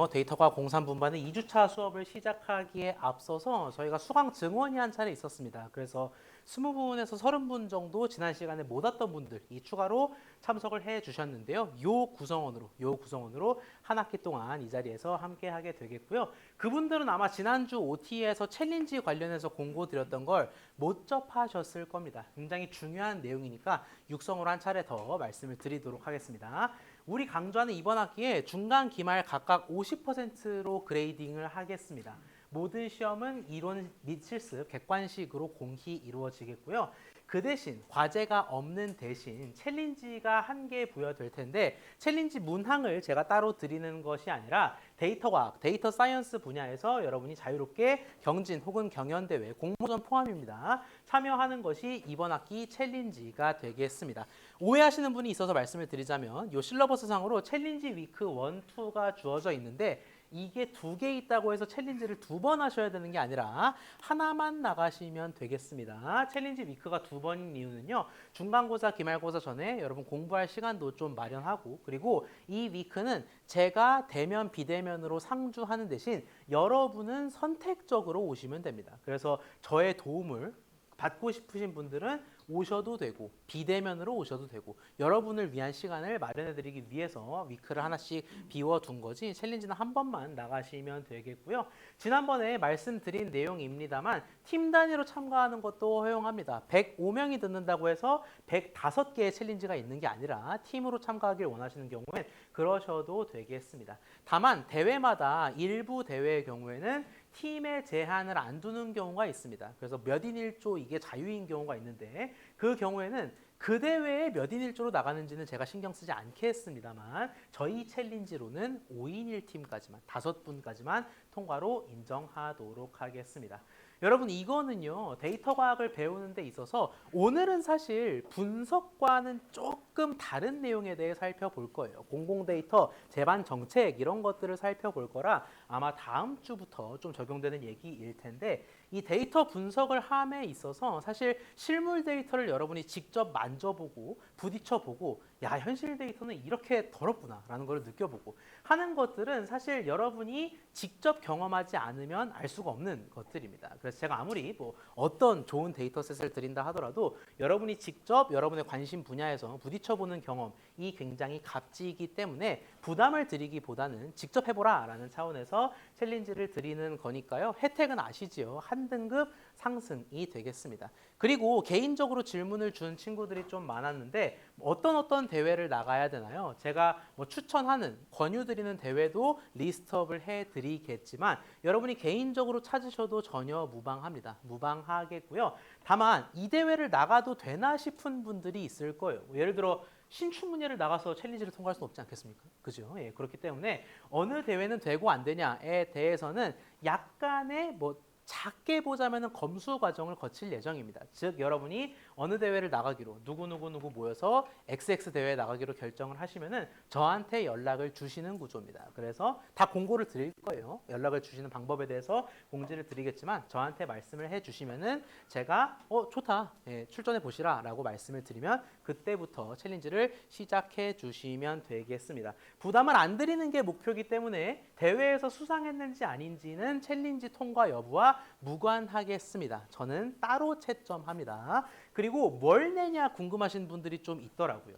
안녕하세요. 데이터과학 공산분반의 2주차 수업을 시작하기에 앞서서 저희가 수강 증원이 한 차례 있었습니다. 그래서 20분에서 30분 정도 지난 시간에 못 왔던 분들이 추가로 참석을 해 주셨는데요. 요 구성원으로 한 학기 동안 이 자리에서 함께 하게 되겠고요. 그분들은 아마 지난주 OT에서 챌린지 관련해서 공고 드렸던 걸 못 접하셨을 겁니다. 굉장히 중요한 내용이니까 육성으로 한 차례 더 말씀을 드리도록 하겠습니다. 우리 강좌는 이번 학기에 중간, 기말 각각 50%로 그레이딩을 하겠습니다. 모든 시험은 이론 및 실습, 객관식으로 공히 이루어지겠고요. 그 대신 과제가 없는 대신 챌린지가 한 개 부여될 텐데 챌린지 문항을 제가 따로 드리는 것이 아니라 데이터 과학, 데이터 사이언스 분야에서 여러분이 자유롭게 경진 혹은 경연대회, 공모전 포함입니다. 참여하는 것이 이번 학기 챌린지가 되겠습니다. 오해하시는 분이 있어서 말씀을 드리자면 이 실러버스상으로 챌린지 위크 1, 2가 주어져 있는데 이게 2개 있다고 해서 챌린지를 2번 하셔야 되는 게 아니라 하나만 나가시면 되겠습니다. 챌린지 위크가 2번인 이유는요. 중간고사, 기말고사 전에 여러분 공부할 시간도 좀 마련하고 그리고 이 위크는 제가 대면, 비대면으로 상주하는 대신 여러분은 선택적으로 오시면 됩니다. 그래서 저의 도움을 받고 싶으신 분들은 오셔도 되고 비대면으로 오셔도 되고 여러분을 위한 시간을 마련해드리기 위해서 위크를 하나씩 비워둔 거지 챌린지는 한 번만 나가시면 되겠고요. 지난번에 말씀드린 내용입니다만 팀 단위로 참가하는 것도 허용합니다. 105명이 듣는다고 해서 105개의 챌린지가 있는 게 아니라 팀으로 참가하길 원하시는 경우엔 그러셔도 되겠습니다. 다만 대회마다 일부 대회의 경우에는 팀의 제한을 안 두는 경우가 있습니다. 그래서 몇 인 1조 이게 자유인 경우가 있는데 그 경우에는 그 대회에 몇 인 1조로 나가는지는 제가 신경 쓰지 않겠습니다만 저희 챌린지로는 5인 1팀까지만 5분까지만 통과로 인정하도록 하겠습니다. 여러분 이거는요 데이터 과학을 배우는 데 있어서 오늘은 사실 분석과는 조금 다른 내용에 대해 살펴볼 거예요. 공공데이터, 제반 정책 이런 것들을 살펴볼 거라 아마 다음 주부터 좀 적용되는 얘기일 텐데 이 데이터 분석을 함에 있어서 사실 실물 데이터를 여러분이 직접 만져보고 부딪혀보고 야 현실 데이터는 이렇게 더럽구나 라는 걸 느껴보고 하는 것들은 사실 여러분이 직접 경험하지 않으면 알 수가 없는 것들입니다. 그래서 제가 아무리 뭐 어떤 좋은 데이터셋을 드린다 하더라도 여러분이 직접 여러분의 관심 분야에서 부딪혀보는 경험이 굉장히 값지기 때문에 부담을 드리기보다는 직접 해보라 라는 차원에서 챌린지를 드리는 거니까요. 혜택은 아시지요? 한 등급 상승이 되겠습니다. 그리고 개인적으로 질문을 준 친구들이 좀 많았는데 어떤 대회를 나가야 되나요? 제가 뭐 추천하는 권유드리는 대회도 리스트업을 해드리겠지만 여러분이 개인적으로 찾으셔도 전혀 무방합니다. 무방하겠고요. 다만 이 대회를 나가도 되나 싶은 분들이 있을 거예요. 예를 들어 신춘문예를 나가서 챌린지를 통과할 수는 없지 않겠습니까? 그죠? 예, 그렇기 때문에 어느 대회는 되고 안 되냐에 대해서는 약간의 뭐 작게 보자면은 검수 과정을 거칠 예정입니다. 즉 여러분이 어느 대회를 나가기로 누구 모여서 XX 대회에 나가기로 결정을 하시면은 저한테 연락을 주시는 구조입니다. 그래서 다 공고를 드릴 거예요. 연락을 주시는 방법에 대해서 공지를 드리겠지만 저한테 말씀을 해주시면은 제가 좋다, 예, 출전해 보시라라고 말씀을 드리면 그때부터 챌린지를 시작해 주시면 되겠습니다. 부담을 안 드리는 게 목표이기 때문에 대회에서 수상했는지 아닌지는 챌린지 통과 여부와 무관하겠습니다. 저는 따로 채점합니다. 그리고 뭘 내냐 궁금하신 분들이 좀 있더라고요.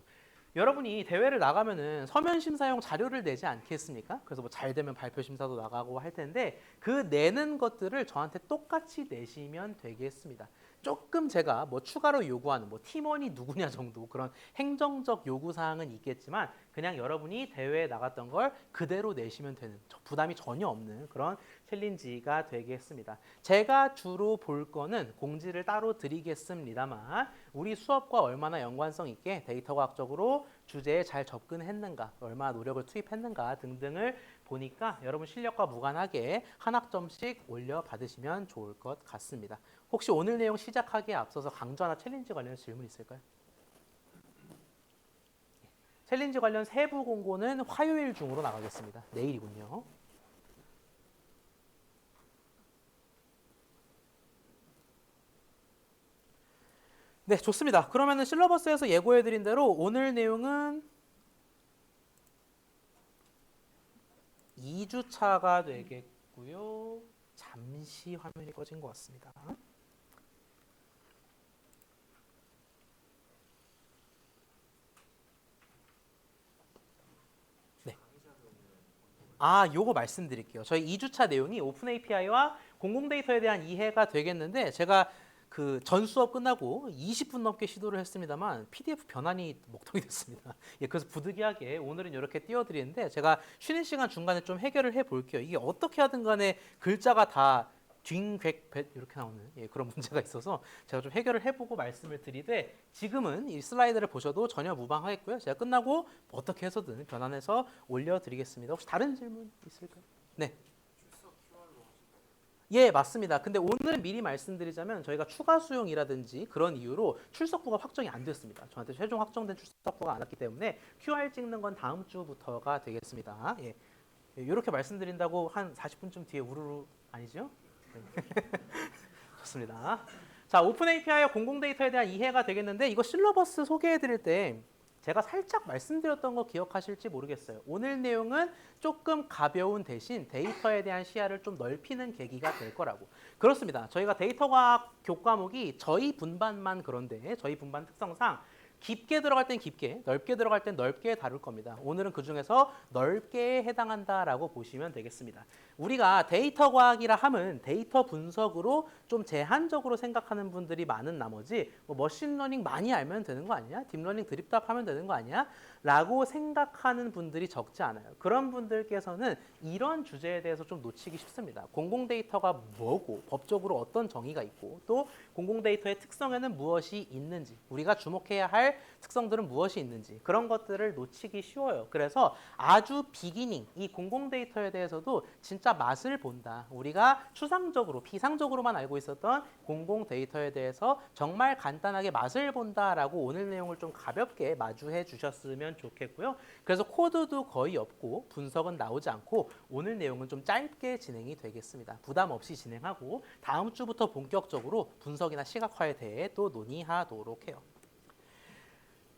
여러분이 대회를 나가면은 서면 심사용 자료를 내지 않겠습니까? 그래서 뭐 잘 되면 발표 심사도 나가고 할 텐데 그 내는 것들을 저한테 똑같이 내시면 되겠습니다. 조금 제가 뭐 추가로 요구하는 뭐 팀원이 누구냐 정도 그런 행정적 요구 사항은 있겠지만 그냥 여러분이 대회에 나갔던 걸 그대로 내시면 되는 부담이 전혀 없는 그런 챌린지가 되겠습니다. 제가 주로 볼 거는 공지를 따로 드리겠습니다만 우리 수업과 얼마나 연관성 있게 데이터 과학적으로 주제에 잘 접근했는가, 얼마나 노력을 투입했는가 등등을 보니까 여러분 실력과 무관하게 한 학점씩 올려받으시면 좋을 것 같습니다. 혹시 오늘 내용 시작하기에 앞서서 강좌나 챌린지 관련 질문 있을까요? 챌린지 관련 세부 공고는 화요일 중으로 나가겠습니다. 내일이군요. 네, 좋습니다. 그러면은 실러버스에서 예고해드린 대로 오늘 내용은 2주차가 되겠고요. 잠시 화면이 꺼진 것 같습니다. 네. 요거 말씀드릴게요. 저희 2주차 내용이 오픈 API와 공공 데이터에 대한 이해가 되겠는데 제가 그 전 수업 끝나고 20분 넘게 시도를 했습니다만 PDF 변환이 목통이 됐습니다. 예, 그래서 부득이하게 오늘은 이렇게 띄워드리는데 제가 쉬는 시간 중간에 좀 해결을 해볼게요. 이게 어떻게 하든 간에 글자가 다 뒹괭뱃 이렇게 나오는 그런 문제가 있어서 제가 좀 해결을 해보고 말씀을 드리되 지금은 이 슬라이드를 보셔도 전혀 무방하겠고요. 제가 끝나고 어떻게 해서든 변환해서 올려드리겠습니다. 혹시 다른 질문 있을까요? 네. 예, 맞습니다. 근데 오늘은 미리 말씀드리자면 저희가 추가 수용이라든지 그런 이유로 출석부가 확정이 안 됐습니다. 저한테 최종 확정된 출석부가 안 왔기 때문에 QR 찍는 건 다음 주부터가 되겠습니다. 예. 이렇게 말씀드린다고 한 40분쯤 뒤에 우르르 아니죠? 네. 좋습니다. 자, 오픈 API와 공공 데이터에 대한 이해가 되겠는데 이거 실러버스 소개해 드릴 때 제가 살짝 말씀드렸던 거 기억하실지 모르겠어요. 오늘 내용은 조금 가벼운 대신 데이터에 대한 시야를 좀 넓히는 계기가 될 거라고. 그렇습니다. 저희가 데이터과학 교과목이 저희 분반만 그런데 저희 분반 특성상 깊게 들어갈 땐 깊게, 넓게 들어갈 땐 넓게 다룰 겁니다. 오늘은 그중에서 넓게에 해당한다라고 보시면 되겠습니다. 우리가 데이터 과학이라 함은 데이터 분석으로 좀 제한적으로 생각하는 분들이 많은 나머지 뭐 머신러닝 많이 알면 되는 거 아니야? 딥러닝 드립답 하면 되는 거 아니야? 라고 생각하는 분들이 적지 않아요. 그런 분들께서는 이런 주제에 대해서 좀 놓치기 쉽습니다. 공공 데이터가 뭐고 법적으로 어떤 정의가 있고 또 공공 데이터의 특성에는 무엇이 있는지 우리가 주목해야 할 특성들은 무엇이 있는지 그런 것들을 놓치기 쉬워요. 그래서 아주 비기닝 이 공공 데이터에 대해서도 진짜 맛을 본다. 우리가 추상적으로 피상적으로만 알고 있었던 공공 데이터에 대해서 정말 간단하게 맛을 본다라고 오늘 내용을 좀 가볍게 마주해 주셨으면 좋겠고요. 그래서 코드도 거의 없고 분석은 나오지 않고 오늘 내용은 좀 짧게 진행이 되겠습니다. 부담 없이 진행하고 다음 주부터 본격적으로 분석이나 시각화에 대해 또 논의하도록 해요.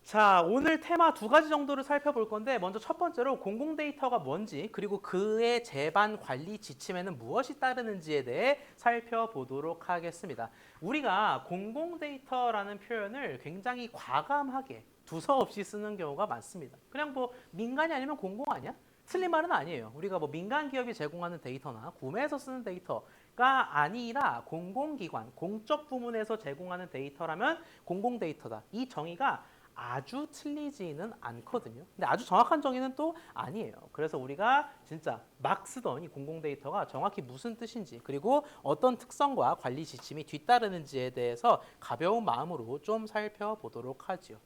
자, 오늘 테마 두 가지 정도를 살펴볼 건데 먼저 첫 번째로 공공 데이터가 뭔지 그리고 그의 재반 관리 지침에는 무엇이 따르는지에 대해 살펴보도록 하겠습니다. 우리가 공공 데이터라는 표현을 굉장히 과감하게 두서없이 쓰는 경우가 많습니다. 그냥 뭐 민간이 아니면 공공 아니야? 틀린 말은 아니에요. 우리가 뭐 민간 기업이 제공하는 데이터나 구매해서 쓰는 데이터가 아니라 공공기관, 공적 부문에서 제공하는 데이터라면 공공 데이터다. 이 정의가 아주 틀리지는 않거든요. 근데 아주 정확한 정의는 또 아니에요. 그래서 우리가 진짜 막 쓰던 이 공공 데이터가 정확히 무슨 뜻인지 그리고 어떤 특성과 관리 지침이 뒤따르는지에 대해서 가벼운 마음으로 좀 살펴보도록 하죠.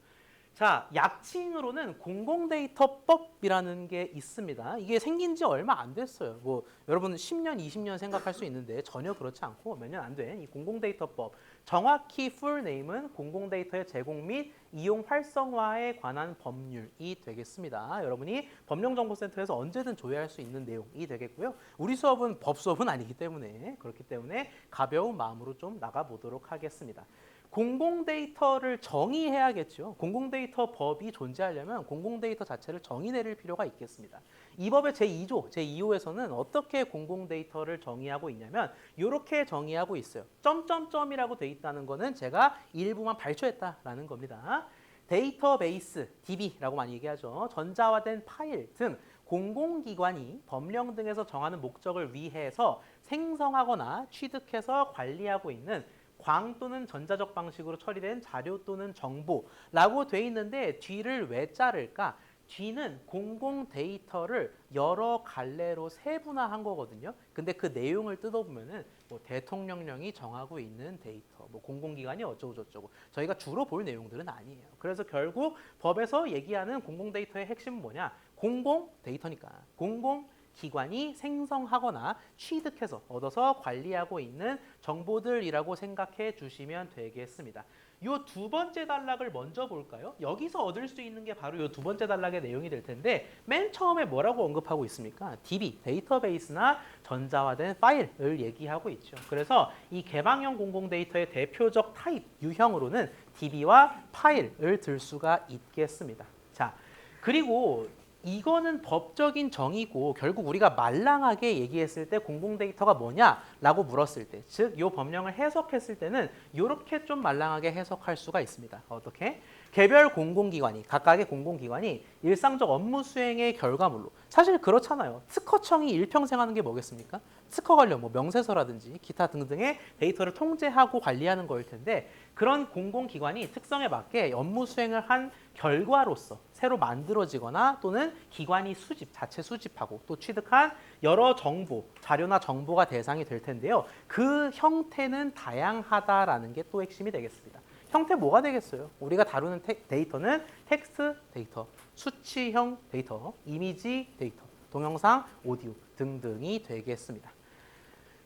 자, 약칭으로는 공공데이터법이라는 게 있습니다. 이게 생긴 지 얼마 안 됐어요. 뭐 여러분 10년, 20년 생각할 수 있는데 전혀 그렇지 않고 몇 년 안 된 이 공공데이터법. 정확히 풀 네임은 공공데이터의 제공 및 이용 활성화에 관한 법률이 되겠습니다. 여러분이 법령정보센터에서 언제든 조회할 수 있는 내용이 되겠고요. 우리 수업은 법 수업은 아니기 때문에 그렇기 때문에 가벼운 마음으로 좀 나가보도록 하겠습니다. 공공데이터를 정의해야겠죠. 공공데이터 법이 존재하려면 공공데이터 자체를 정의 내릴 필요가 있겠습니다. 이 법의 제2조, 제2호에서는 어떻게 공공데이터를 정의하고 있냐면 이렇게 정의하고 있어요. 점점점이라고 돼 있다는 거는 제가 일부만 발췌했다라는 겁니다. 데이터베이스, DB라고 많이 얘기하죠. 전자화된 파일 등 공공기관이 법령 등에서 정하는 목적을 위해서 생성하거나 취득해서 관리하고 있는 광 또는 전자적 방식으로 처리된 자료 또는 정보라고 돼 있는데 뒤를 왜 자를까? 뒤는 공공 데이터를 여러 갈래로 세분화한 거거든요. 근데 그 내용을 뜯어보면은 뭐 대통령령이 정하고 있는 데이터, 뭐 공공기관이 어쩌고 저쩌고 저희가 주로 볼 내용들은 아니에요. 그래서 결국 법에서 얘기하는 공공 데이터의 핵심은 뭐냐? 공공 데이터니까 공공 기관이 생성하거나 취득해서 얻어서 관리하고 있는 정보들이라고 생각해 주시면 되겠습니다. 요 두 번째 단락을 먼저 볼까요? 여기서 얻을 수 있는 게 바로 요 두 번째 단락의 내용이 될 텐데 맨 처음에 뭐라고 언급하고 있습니까? DB, 데이터베이스나 전자화된 파일을 얘기하고 있죠. 그래서 이 개방형 공공 데이터의 대표적 타입, 유형으로는 DB와 파일을 들 수가 있겠습니다. 자, 그리고 이거는 법적인 정의고 결국 우리가 말랑하게 얘기했을 때 공공 데이터가 뭐냐라고 물었을 때, 즉 이 법령을 해석했을 때는 이렇게 좀 말랑하게 해석할 수가 있습니다. 어떻게? 개별 공공기관이, 각각의 공공기관이 일상적 업무 수행의 결과물로, 사실 그렇잖아요. 특허청이 일평생 하는 게 뭐겠습니까? 특허 관련 뭐 명세서라든지 기타 등등의 데이터를 통제하고 관리하는 거일 텐데, 그런 공공기관이 특성에 맞게 업무 수행을 한 결과로서 새로 만들어지거나 또는 기관이 자체 수집하고 또 취득한 여러 정보, 자료나 정보가 대상이 될 텐데요. 그 형태는 다양하다라는 게 또 핵심이 되겠습니다. 형태 뭐가 되겠어요? 우리가 다루는 데이터는 텍스트 데이터, 수치형 데이터, 이미지 데이터, 동영상, 오디오 등등이 되겠습니다.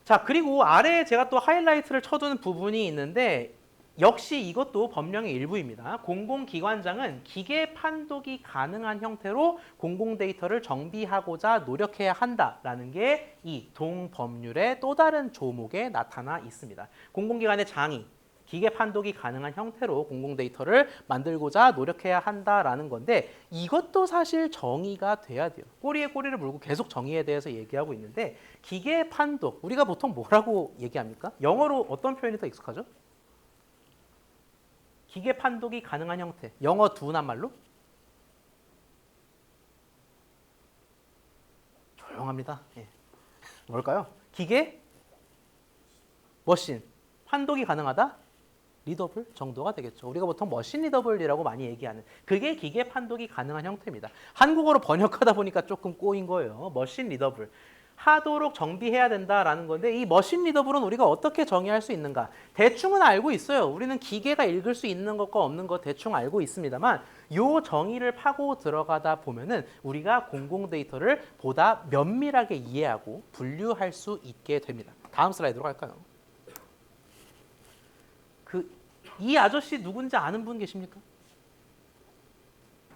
자, 그리고 아래에 제가 또 하이라이트를 쳐두는 부분이 있는데, 역시 이것도 법령의 일부입니다. 공공기관장은 기계 판독이 가능한 형태로 공공 데이터를 정비하고자 노력해야 한다라는 게 이 동법률의 또 다른 조목에 나타나 있습니다. 공공기관의 장이 기계 판독이 가능한 형태로 공공 데이터를 만들고자 노력해야 한다라는 건데, 이것도 사실 정의가 돼야 돼요. 꼬리에 꼬리를 물고 계속 정의에 대해서 얘기하고 있는데, 기계 판독, 우리가 보통 뭐라고 얘기합니까? 영어로 어떤 표현이 더 익숙하죠? 기계 판독이 가능한 형태. 영어 두나말로? 조용합니다. 예. 뭘까요? 기계? 머신. 판독이 가능하다? 리더블 정도가 되겠죠. 우리가 보통 머신 리더블이라고 많이 얘기하는, 그게 기계 판독이 가능한 형태입니다. 한국어로 번역하다 보니까 조금 꼬인 거예요. 머신 리더블. 하도록 정비해야 된다라는 건데, 이 머신 리더블은 우리가 어떻게 정의할 수 있는가? 대충은 알고 있어요. 우리는 기계가 읽을 수 있는 것과 없는 것 대충 알고 있습니다만, 요 정의를 파고 들어가다 보면은 우리가 공공 데이터를 보다 면밀하게 이해하고 분류할 수 있게 됩니다. 다음 슬라이드로 갈까요? 이 아저씨 누군지 아는 분 계십니까?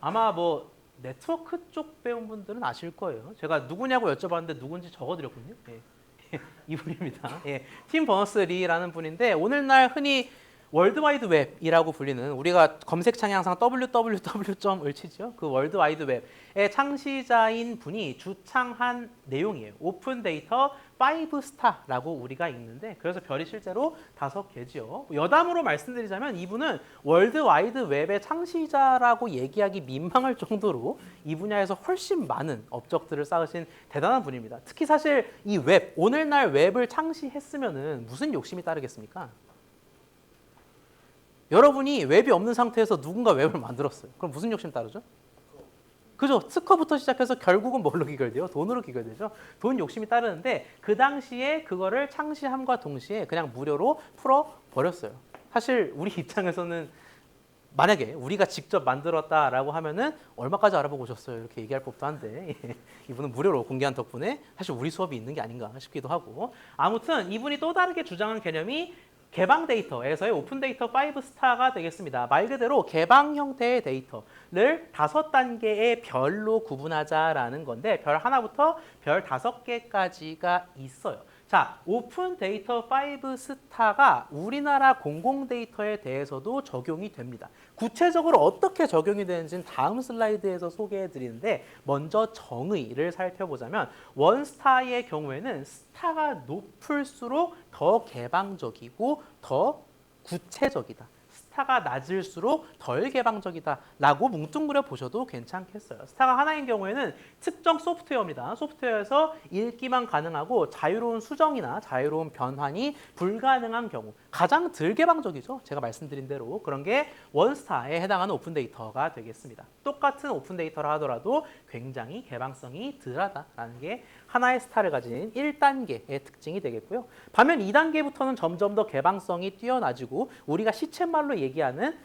아마 뭐 네트워크 쪽 배운 분들은 아실 거예요. 제가 누구냐고 여쭤봤는데 누군지 적어드렸군요. 예. 이분입니다. 예. 팀 버너스-리라는 분인데, 오늘날 흔히 월드와이드 웹이라고 불리는, 우리가 검색창에 항상 www을 치죠. 그 월드와이드 웹의 창시자인 분이 주창한 내용이에요. 오픈 데이터 5스타라고 우리가 읽는데, 그래서 별이 실제로 5개지요. 여담으로 말씀드리자면 이분은 월드와이드 웹의 창시자라고 얘기하기 민망할 정도로 이 분야에서 훨씬 많은 업적들을 쌓으신 대단한 분입니다. 특히 사실 이 웹, 오늘날 웹을 창시했으면은 무슨 욕심이 따르겠습니까? 여러분이 웹이 없는 상태에서 누군가 웹을 만들었어요. 그럼 무슨 욕심 따르죠? 그죠? 특허부터 시작해서 결국은 뭘로 귀결돼요? 돈으로 귀결되죠. 돈 욕심이 따르는데, 그 당시에 그거를 창시함과 동시에 그냥 무료로 풀어버렸어요. 사실 우리 입장에서는 만약에 우리가 직접 만들었다라고 하면은 얼마까지 알아보고 오셨어요? 이렇게 얘기할 법도 한데, 이분은 무료로 공개한 덕분에 사실 우리 수업이 있는 게 아닌가 싶기도 하고, 아무튼 이분이 또 다르게 주장한 개념이 개방 데이터에서의 오픈 데이터 5스타가 되겠습니다. 말 그대로 개방 형태의 데이터를 5단계의 별로 구분하자라는 건데, 별 하나부터 별 5개까지가 있어요. 자, 오픈 데이터 5스타가 우리나라 공공 데이터에 대해서도 적용이 됩니다. 구체적으로 어떻게 적용이 되는지는 다음 슬라이드에서 소개해 드리는데, 먼저 정의를 살펴보자면, 원스타의 경우에는 스타가 높을수록 더 개방적이고 더 구체적이다. 스타가 낮을수록 덜 개방적이다라고 뭉뚱그려 보셔도 괜찮겠어요. 스타가 하나인 경우에는 특정 소프트웨어입니다. 소프트웨어에서 읽기만 가능하고 자유로운 수정이나 자유로운 변환이 불가능한 경우, 가장 덜 개방적이죠. 제가 말씀드린 대로 그런 게 원스타에 해당하는 오픈 데이터가 되겠습니다. 똑같은 오픈 데이터라 하더라도 굉장히 개방성이 덜하다라는 게 하나의 스타를 가진 1단계의 특징이 되겠고요. 반면 2단계부터는 점점 더 개방성이 뛰어나지고, 우리가 시쳇말로 얘기하는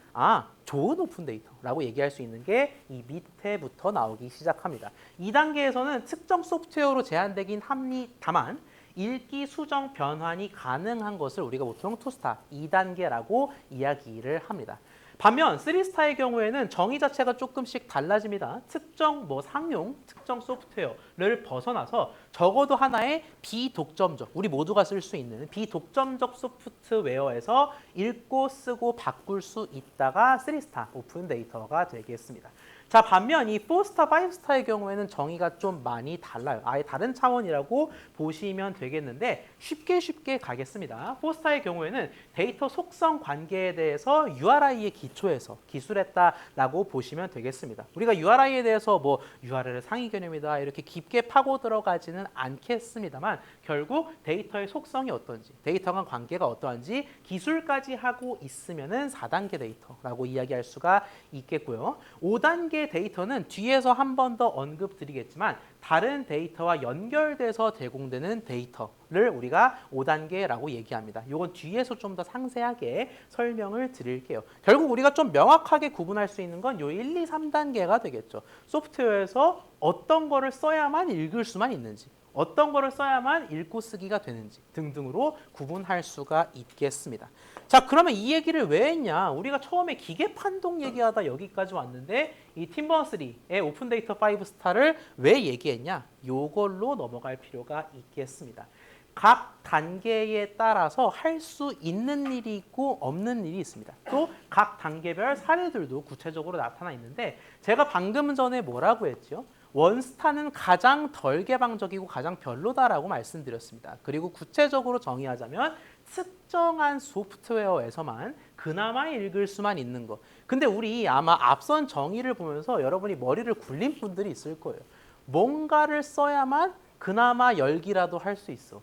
좋은 오픈 데이터라고 얘기할 수 있는 게 이 밑에부터 나오기 시작합니다. 2단계에서는 특정 소프트웨어로 제한되긴 합니다만, 읽기, 수정, 변환이 가능한 것을 우리가 보통 2스타, 2단계라고 이야기를 합니다. 반면 3스타의 경우에는 정의 자체가 조금씩 달라집니다. 특정 상용, 특정 소프트웨어를 벗어나서 적어도 하나의 비독점적, 우리 모두가 쓸 수 있는 비독점적 소프트웨어에서 읽고 쓰고 바꿀 수 있다가 3스타 오픈 데이터가 되겠습니다. 자, 반면 이 4스타, 5스타의 경우에는 정의가 좀 많이 달라요. 아예 다른 차원이라고 보시면 되겠는데 쉽게 가겠습니다. 4스타의 경우에는 데이터 속성 관계에 대해서 URI의 기초에서 기술했다라고 보시면 되겠습니다. 우리가 URI에 대해서 뭐 URL의 상위 개념이다 이렇게 깊게 파고 들어가지는 않겠습니다만 결국 데이터의 속성이 어떤지, 데이터 간 관계가 어떠한지 기술까지 하고 있으면은 4단계 데이터라고 이야기할 수가 있겠고요. 5단계 데이터는 뒤에서 한 번 더 언급드리겠지만 다른 데이터와 연결돼서 제공되는 데이터를 우리가 5단계라고 얘기합니다. 이건 뒤에서 좀 더 상세하게 설명을 드릴게요. 결국 우리가 좀 명확하게 구분할 수 있는 건 요 1, 2, 3단계가 되겠죠. 소프트웨어에서 어떤 거를 써야만 읽을 수만 있는지, 어떤 거를 써야만 읽고 쓰기가 되는지 등등으로 구분할 수가 있겠습니다. 자, 그러면 이 얘기를 왜 했냐? 우리가 처음에 기계 판독 얘기하다 여기까지 왔는데 이 팀버3의 오픈 데이터 5스타를 왜 얘기했냐? 요걸로 넘어갈 필요가 있겠습니다. 각 단계에 따라서 할 수 있는 일이 있고 없는 일이 있습니다. 또 각 단계별 사례들도 구체적으로 나타나 있는데 제가 방금 전에 뭐라고 했죠? 원스타는 가장 덜 개방적이고 가장 별로다라고 말씀드렸습니다. 그리고 구체적으로 정의하자면 특정한 소프트웨어에서만 그나마 읽을 수만 있는 것. 근데 우리 아마 앞선 정의를 보면서 여러분이 머리를 굴린 분들이 있을 거예요. 뭔가를 써야만 그나마 열기라도 할 수 있어.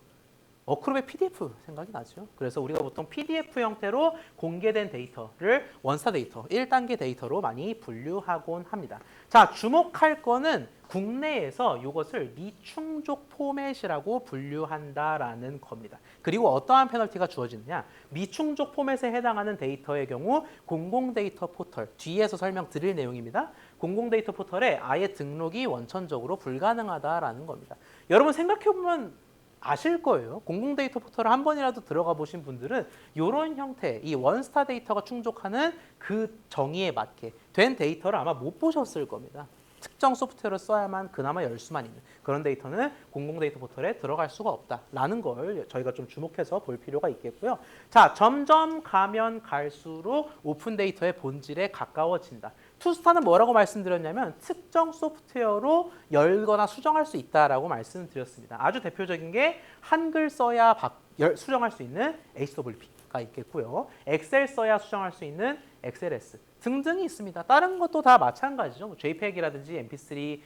어크로의 PDF 생각이 나죠. 그래서 우리가 보통 PDF 형태로 공개된 데이터를 원스타 데이터, 1단계 데이터로 많이 분류하곤 합니다. 자, 주목할 거는 국내에서 이것을 미충족 포맷이라고 분류한다라는 겁니다. 그리고 어떠한 페널티가 주어지느냐? 미충족 포맷에 해당하는 데이터의 경우 공공 데이터 포털, 뒤에서 설명드릴 내용입니다. 공공 데이터 포털에 아예 등록이 원천적으로 불가능하다라는 겁니다. 여러분 생각해보면 아실 거예요. 공공 데이터 포털을 한 번이라도 들어가 보신 분들은 이런 형태, 이 원스타 데이터가 충족하는 그 정의에 맞게 된 데이터를 아마 못 보셨을 겁니다. 특정 소프트웨어를 써야만 그나마 열 수만 있는 그런 데이터는 공공 데이터 포털에 들어갈 수가 없다라는 걸 저희가 좀 주목해서 볼 필요가 있겠고요. 자, 점점 가면 갈수록 오픈 데이터의 본질에 가까워진다. 투스타는 뭐라고 말씀드렸냐면 특정 소프트웨어로 열거나 수정할 수 있다라고 말씀드렸습니다. 아주 대표적인 게 한글 써야 수정할 수 있는 HWP가 있겠고요. 엑셀 써야 수정할 수 있는 XLS 등등이 있습니다. 다른 것도 다 마찬가지죠. JPEG이라든지 MP3,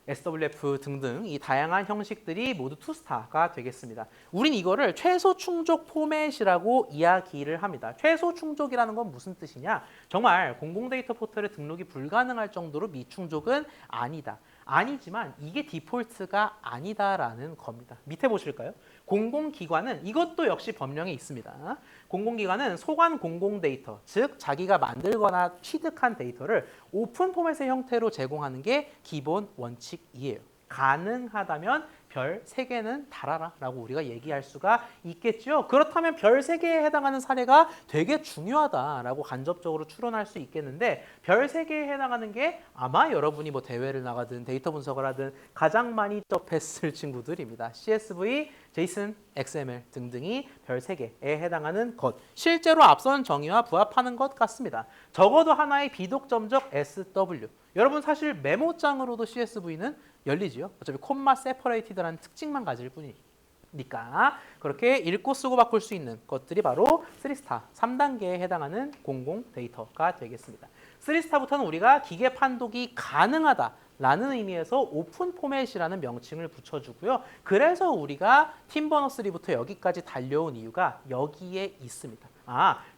SWF 등등 이 다양한 형식들이 모두 투스타가 되겠습니다. 우린 이거를 최소 충족 포맷이라고 이야기를 합니다. 최소 충족이라는 건 무슨 뜻이냐? 정말 공공 데이터 포털에 등록이 불가능할 정도로 미충족은 아니다. 아니지만 이게 디폴트가 아니다라는 겁니다. 밑에 보실까요? 공공기관은 이것도 역시 법령에 있습니다. 공공기관은 소관 공공 데이터, 즉 자기가 만들거나 취득한 데이터를 오픈 포맷의 형태로 제공하는 게 기본 원칙이에요. 가능하다면 별 3개는 달아라 라고 우리가 얘기할 수가 있겠죠. 그렇다면 별 3개에 해당하는 사례가 되게 중요하다라고 간접적으로 추론할 수 있겠는데 별 3개에 해당하는 게 아마 여러분이 뭐 대회를 나가든 데이터 분석을 하든 가장 많이 접했을 친구들입니다. CSV, JSON, XML 등등이 별 3개에 해당하는 것. 실제로 앞선 정의와 부합하는 것 같습니다. 적어도 하나의 비독점적 SW. 여러분 사실 메모장으로도 CSV는 열리지요. 어차피 콤마 세퍼레이티드라는 특징만 가질 뿐이니까 그렇게 읽고 쓰고 바꿀 수 있는 것들이 바로 3스타, 3단계에 해당하는 공공 데이터가 되겠습니다. 3스타부터는 우리가 기계 판독이 가능하다라는 의미에서 오픈 포맷이라는 명칭을 붙여주고요. 그래서 우리가 팀버너3부터 여기까지 달려온 이유가 여기에 있습니다.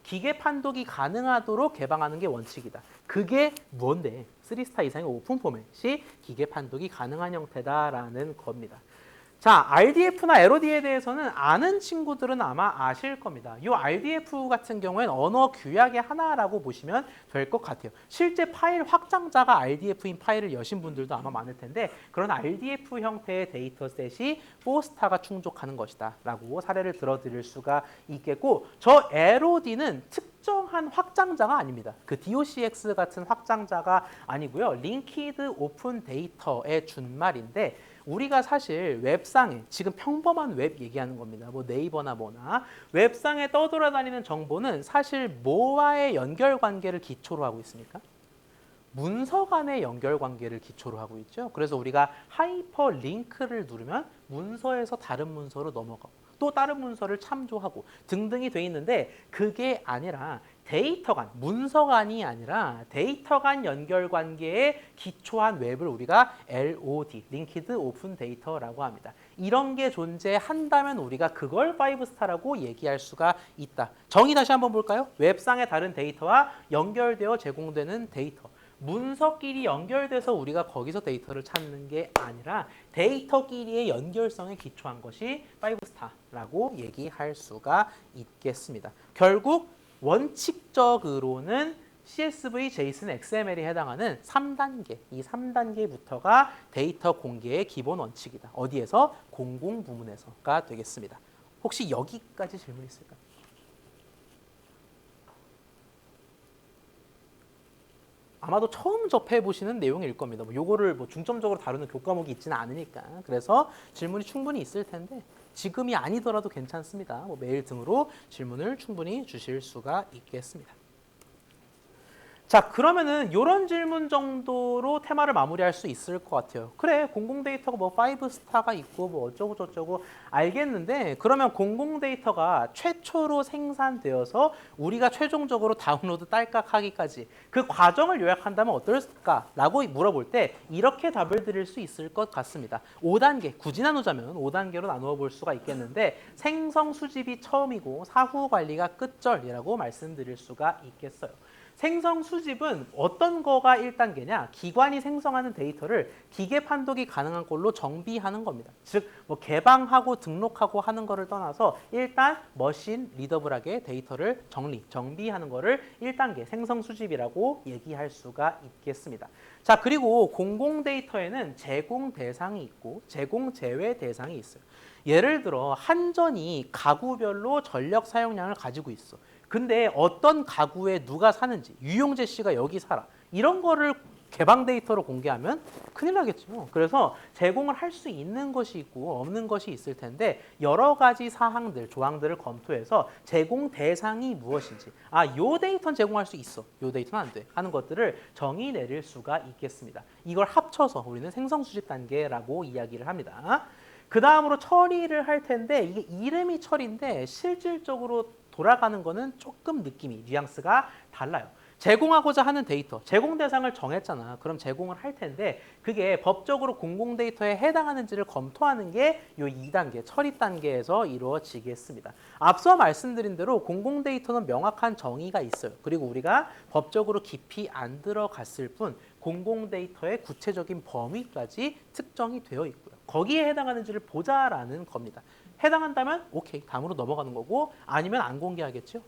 기계 판독이 가능하도록 개방하는 게 원칙이다. 그게 뭔데? 3스타 이상의 오픈 포맷이 기계 판독이 가능한 형태다라는 겁니다. 자, RDF나 LOD에 대해서는 아는 친구들은 아마 아실 겁니다. 이 RDF 같은 경우에는 언어 규약의 하나라고 보시면 될 것 같아요. 실제 파일 확장자가 RDF인 파일을 여신 분들도 아마 많을 텐데 그런 RDF 형태의 데이터셋이 4스타가 충족하는 것이다 라고 사례를 들어드릴 수가 있겠고 저 LOD는 특정한 확장자가 아닙니다. 그 DOCX 같은 확장자가 아니고요. 링키드 오픈 데이터의 준말인데 우리가 사실 웹상에 지금 평범한 웹 얘기하는 겁니다. 뭐 네이버나 뭐나 웹상에 떠돌아다니는 정보는 사실 뭐와의 연결 관계를 기초로 하고 있습니까? 문서 간의 연결 관계를 기초로 하고 있죠. 그래서 우리가 하이퍼 링크를 누르면 문서에서 다른 문서로 넘어가고 또 다른 문서를 참조하고 등등이 돼 있는데 그게 아니라 데이터 간, 문서 간이 아니라 데이터 간 연결 관계에 기초한 웹을 우리가 LOD, Linked Open Data라고 합니다. 이런 게 존재한다면 우리가 그걸 5스타라고 얘기할 수가 있다. 정의 다시 한번 볼까요? 웹상의 다른 데이터와 연결되어 제공되는 데이터. 문서끼리 연결돼서 우리가 거기서 데이터를 찾는 게 아니라 데이터끼리의 연결성에 기초한 것이 5스타라고 얘기할 수가 있겠습니다. 결국 원칙적으로는 CSV, JSON, XML이 해당하는 3단계, 이 3단계부터가 데이터 공개의 기본 원칙이다. 어디에서? 공공 부문에서가 되겠습니다. 혹시 여기까지 질문 있을까요? 아마도 처음 접해보시는 내용일 겁니다. 요거를 중점적으로 다루는 교과목이 있지는 않으니까. 그래서 질문이 충분히 있을 텐데 지금이 아니더라도 괜찮습니다. 메일 등으로 질문을 충분히 주실 수가 있겠습니다. 자, 그러면은 이런 질문 정도로 테마를 마무리할 수 있을 것 같아요. 그래, 공공 데이터가 5스타가 있고 어쩌고 저쩌고 알겠는데 그러면 공공 데이터가 최초로 생산되어서 우리가 최종적으로 다운로드 딸깍하기까지 그 과정을 요약한다면 어떨까라고 물어볼 때 이렇게 답을 드릴 수 있을 것 같습니다. 5단계, 굳이 나누자면 5단계로 나누어 볼 수가 있겠는데 생성 수집이 처음이고 사후 관리가 끝절이라고 말씀드릴 수가 있겠어요. 생성 수집은 어떤 거가 1단계냐? 기관이 생성하는 데이터를 기계 판독이 가능한 걸로 정비하는 겁니다. 즉, 개방하고 등록하고 하는 거를 떠나서 일단 머신 리더블하게 데이터를 정비하는 거를 1단계 생성 수집이라고 얘기할 수가 있겠습니다. 자, 그리고 공공 데이터에는 제공 대상이 있고 제공 제외 대상이 있어요. 예를 들어 한전이 가구별로 전력 사용량을 가지고 있어. 근데 어떤 가구에 누가 사는지, 유용재 씨가 여기 살아. 이런 거를 개방 데이터로 공개하면 큰일 나겠죠. 그래서 제공을 할 수 있는 것이 있고 없는 것이 있을 텐데 여러 가지 사항들, 조항들을 검토해서 제공 대상이 무엇인지 요 데이터는 제공할 수 있어. 요 데이터는 안 돼. 하는 것들을 정의 내릴 수가 있겠습니다. 이걸 합쳐서 우리는 생성 수집 단계라고 이야기를 합니다. 그 다음으로 처리를 할 텐데 이게 이름이 처리인데 실질적으로 돌아가는 거는 조금 느낌이, 뉘앙스가 달라요. 제공하고자 하는 데이터, 제공 대상을 정했잖아. 그럼 제공을 할 텐데 그게 법적으로 공공 데이터에 해당하는지를 검토하는 게 이 2단계, 처리 단계에서 이루어지겠습니다. 앞서 말씀드린 대로 공공 데이터는 명확한 정의가 있어요. 그리고 우리가 법적으로 깊이 안 들어갔을 뿐 공공 데이터의 구체적인 범위까지 특정이 되어 있고요. 거기에 해당하는지를 보자라는 겁니다. 해당한다면 오케이, 다음으로 넘어가는 거고 아니면 안 공개하겠죠.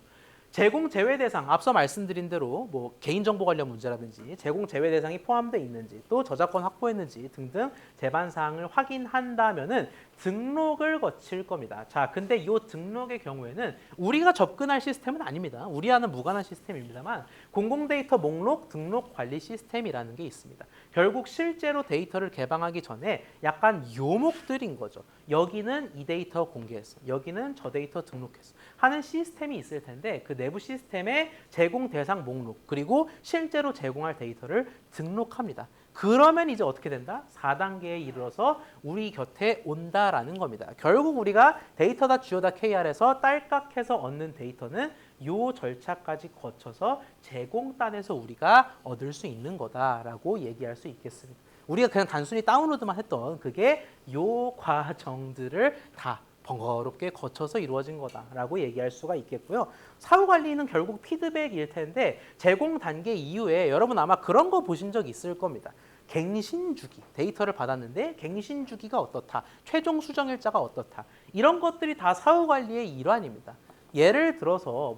제공 제외 대상, 앞서 말씀드린 대로 개인정보 관련 문제라든지 제공 제외 대상이 포함되어 있는지 또 저작권 확보했는지 등등 제반 사항을 확인한다면은 등록을 거칠 겁니다. 자, 근데 이 등록의 경우에는 우리가 접근할 시스템은 아닙니다. 우리와는 무관한 시스템입니다만 공공 데이터 목록 등록 관리 시스템이라는 게 있습니다. 결국 실제로 데이터를 개방하기 전에 약간 요목들인 거죠. 여기는 이 데이터 공개했어. 여기는 저 데이터 등록했어. 하는 시스템이 있을 텐데 그 내부 시스템의 제공 대상 목록 그리고 실제로 제공할 데이터를 등록합니다. 그러면 이제 어떻게 된다? 4단계에 이르러서 우리 곁에 온다라는 겁니다. 결국 우리가 데이터다 주요다 KR에서 딸깍해서 얻는 데이터는 요 절차까지 거쳐서 제공단에서 우리가 얻을 수 있는 거다라고 얘기할 수 있겠습니다. 우리가 그냥 단순히 다운로드만 했던 그게 요 과정들을 다 번거롭게 거쳐서 이루어진 거다라고 얘기할 수가 있겠고요. 사후 관리는 결국 피드백일 텐데 제공 단계 이후에 여러분 아마 그런 거 보신 적 있을 겁니다. 갱신 주기, 데이터를 받았는데 갱신 주기가 어떻다, 최종 수정 일자가 어떻다, 이런 것들이 다 사후 관리의 일환입니다. 예를 들어서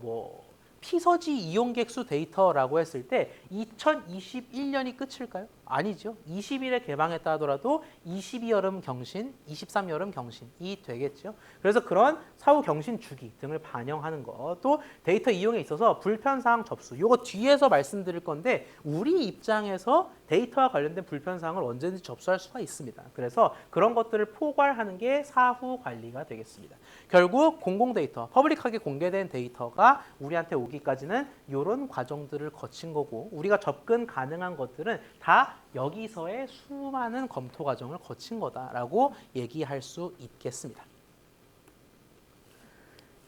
피서지 이용객 수 데이터라고 했을 때 2021년이 끝일까요? 아니죠. 20일에 개방했다 하더라도 22여름 경신, 23여름 경신이 되겠죠. 그래서 그런 사후 경신 주기 등을 반영하는 거, 또 데이터 이용에 있어서 불편사항 접수, 이거 뒤에서 말씀드릴 건데 우리 입장에서 데이터와 관련된 불편사항을 언제든지 접수할 수가 있습니다. 그래서 그런 것들을 포괄하는 게 사후 관리가 되겠습니다. 결국 공공 데이터, 퍼블릭하게 공개된 데이터가 우리한테 오기까지는 이런 과정들을 거친 거고 우리가 접근 가능한 것들은 다 여기서의 수많은 검토 과정을 거친 거다라고 얘기할 수 있겠습니다.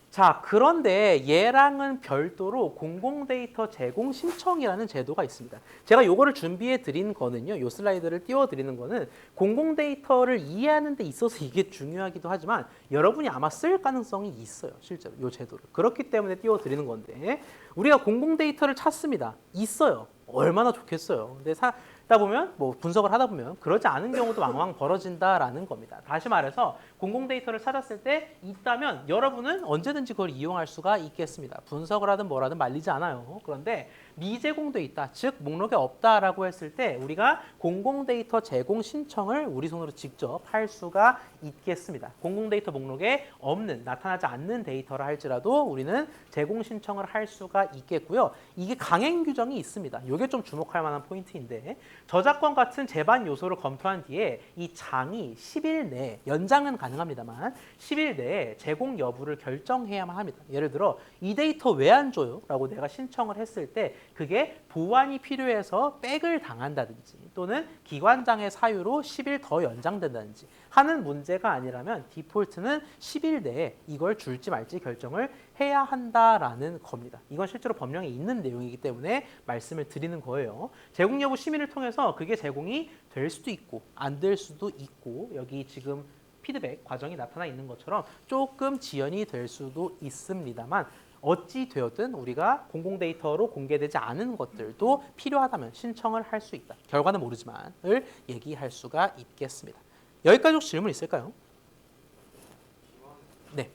자, 그런데 얘랑은 별도로 공공 데이터 제공 신청이라는 제도가 있습니다. 제가 요거를 준비해 드린 거는요. 요 슬라이드를 띄워 드리는 거는 공공 데이터를 이해하는 데 있어서 이게 중요하기도 하지만 여러분이 아마 쓸 가능성이 있어요. 실제로 요 제도를. 그렇기 때문에 띄워 드리는 건데 우리가 공공 데이터를 찾습니다. 있어요. 얼마나 좋겠어요. 근데 하다 보면 뭐 분석을 하다 보면 그러지 않은 경우도 왕왕 벌어진다라는 겁니다. 다시 말해서 공공 데이터를 찾았을 때 있다면 여러분은 언제든지 그걸 이용할 수가 있겠습니다. 분석을 하든 뭐라든 말리지 않아요. 그런데 미제공돼 있다, 즉 목록에 없다라고 했을 때 우리가 공공 데이터 제공 신청을 우리 손으로 직접 할 수가 있겠습니다. 공공 데이터 목록에 없는, 나타나지 않는 데이터라 할지라도 우리는 제공 신청을 할 수가 있겠고요. 이게 강행 규정이 있습니다. 이게 좀 주목할 만한 포인트인데 저작권 같은 제반 요소를 검토한 뒤에 이 장이 10일 내에, 연장은 가능합니다만 10일 내에 제공 여부를 결정해야만 합니다. 예를 들어 이 데이터 왜 안 줘요? 라고 내가 신청을 했을 때 그게 보완이 필요해서 백을 당한다든지 또는 기관장의 사유로 10일 더 연장된다든지 하는 문제가 아니라면 디폴트는 10일 내에 이걸 줄지 말지 결정을 해야 한다라는 겁니다. 이건 실제로 법령에 있는 내용이기 때문에 말씀을 드리는 거예요. 제공 여부 심의를 통해서 그게 제공이 될 수도 있고 안 될 수도 있고 여기 지금 피드백 과정이 나타나 있는 것처럼 조금 지연이 될 수도 있습니다만 어찌 되었든 우리가 공공 데이터로 공개되지 않은 것들도 필요하다면 신청을 할 수 있다. 결과는 모르지만을 얘기할 수가 있겠습니다. 여기까지 혹시 질문 있을까요? 네.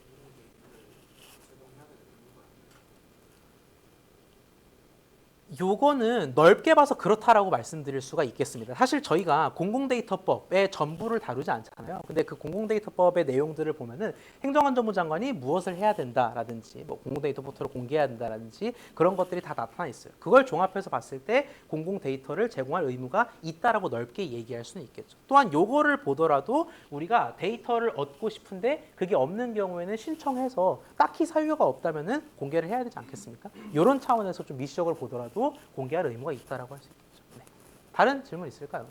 요거는 넓게 봐서 그렇다라고 말씀드릴 수가 있겠습니다. 사실 저희가 공공데이터법의 전부를 다루지 않잖아요. 근데 그 공공데이터법의 내용들을 보면은 행정안전부 장관이 무엇을 해야 된다라든지 뭐 공공데이터 포털을 공개해야 된다라든지 그런 것들이 다 나타나 있어요. 그걸 종합해서 봤을 때 공공데이터를 제공할 의무가 있다라고 넓게 얘기할 수는 있겠죠. 또한 요거를 보더라도 우리가 데이터를 얻고 싶은데 그게 없는 경우에는 신청해서 딱히 사유가 없다면은 공개를 해야 되지 않겠습니까? 이런 차원에서 좀 미시적으로 보더라도 공개할 의무가 있다라고 할 수 있겠죠. 네. 다른 질문 있을까요?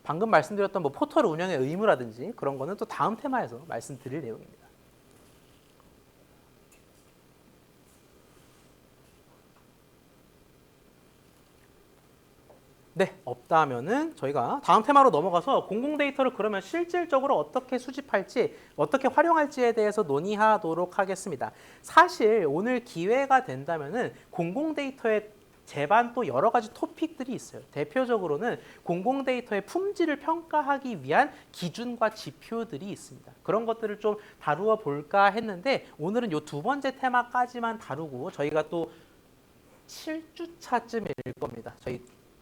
방금 말씀드렸던 뭐 포털 운영의 의무라든지 그런 거는 또 다음 테마에서 말씀드릴 내용입니다. 네, 없다면은 저희가 다음 테마로 넘어가서 공공 데이터를 그러면 실질적으로 어떻게 수집할지, 어떻게 활용할지에 대해서 논의하도록 하겠습니다. 사실 오늘 기회가 된다면은 공공 데이터의 제반 또 여러 가지 토픽들이 있어요. 대표적으로는 공공 데이터의 품질을 평가하기 위한 기준과 지표들이 있습니다. 그런 것들을 좀 다루어 볼까 했는데 오늘은 요 두 번째 테마까지만 다루고 저희가 또 7주차쯤일 겁니다. 저희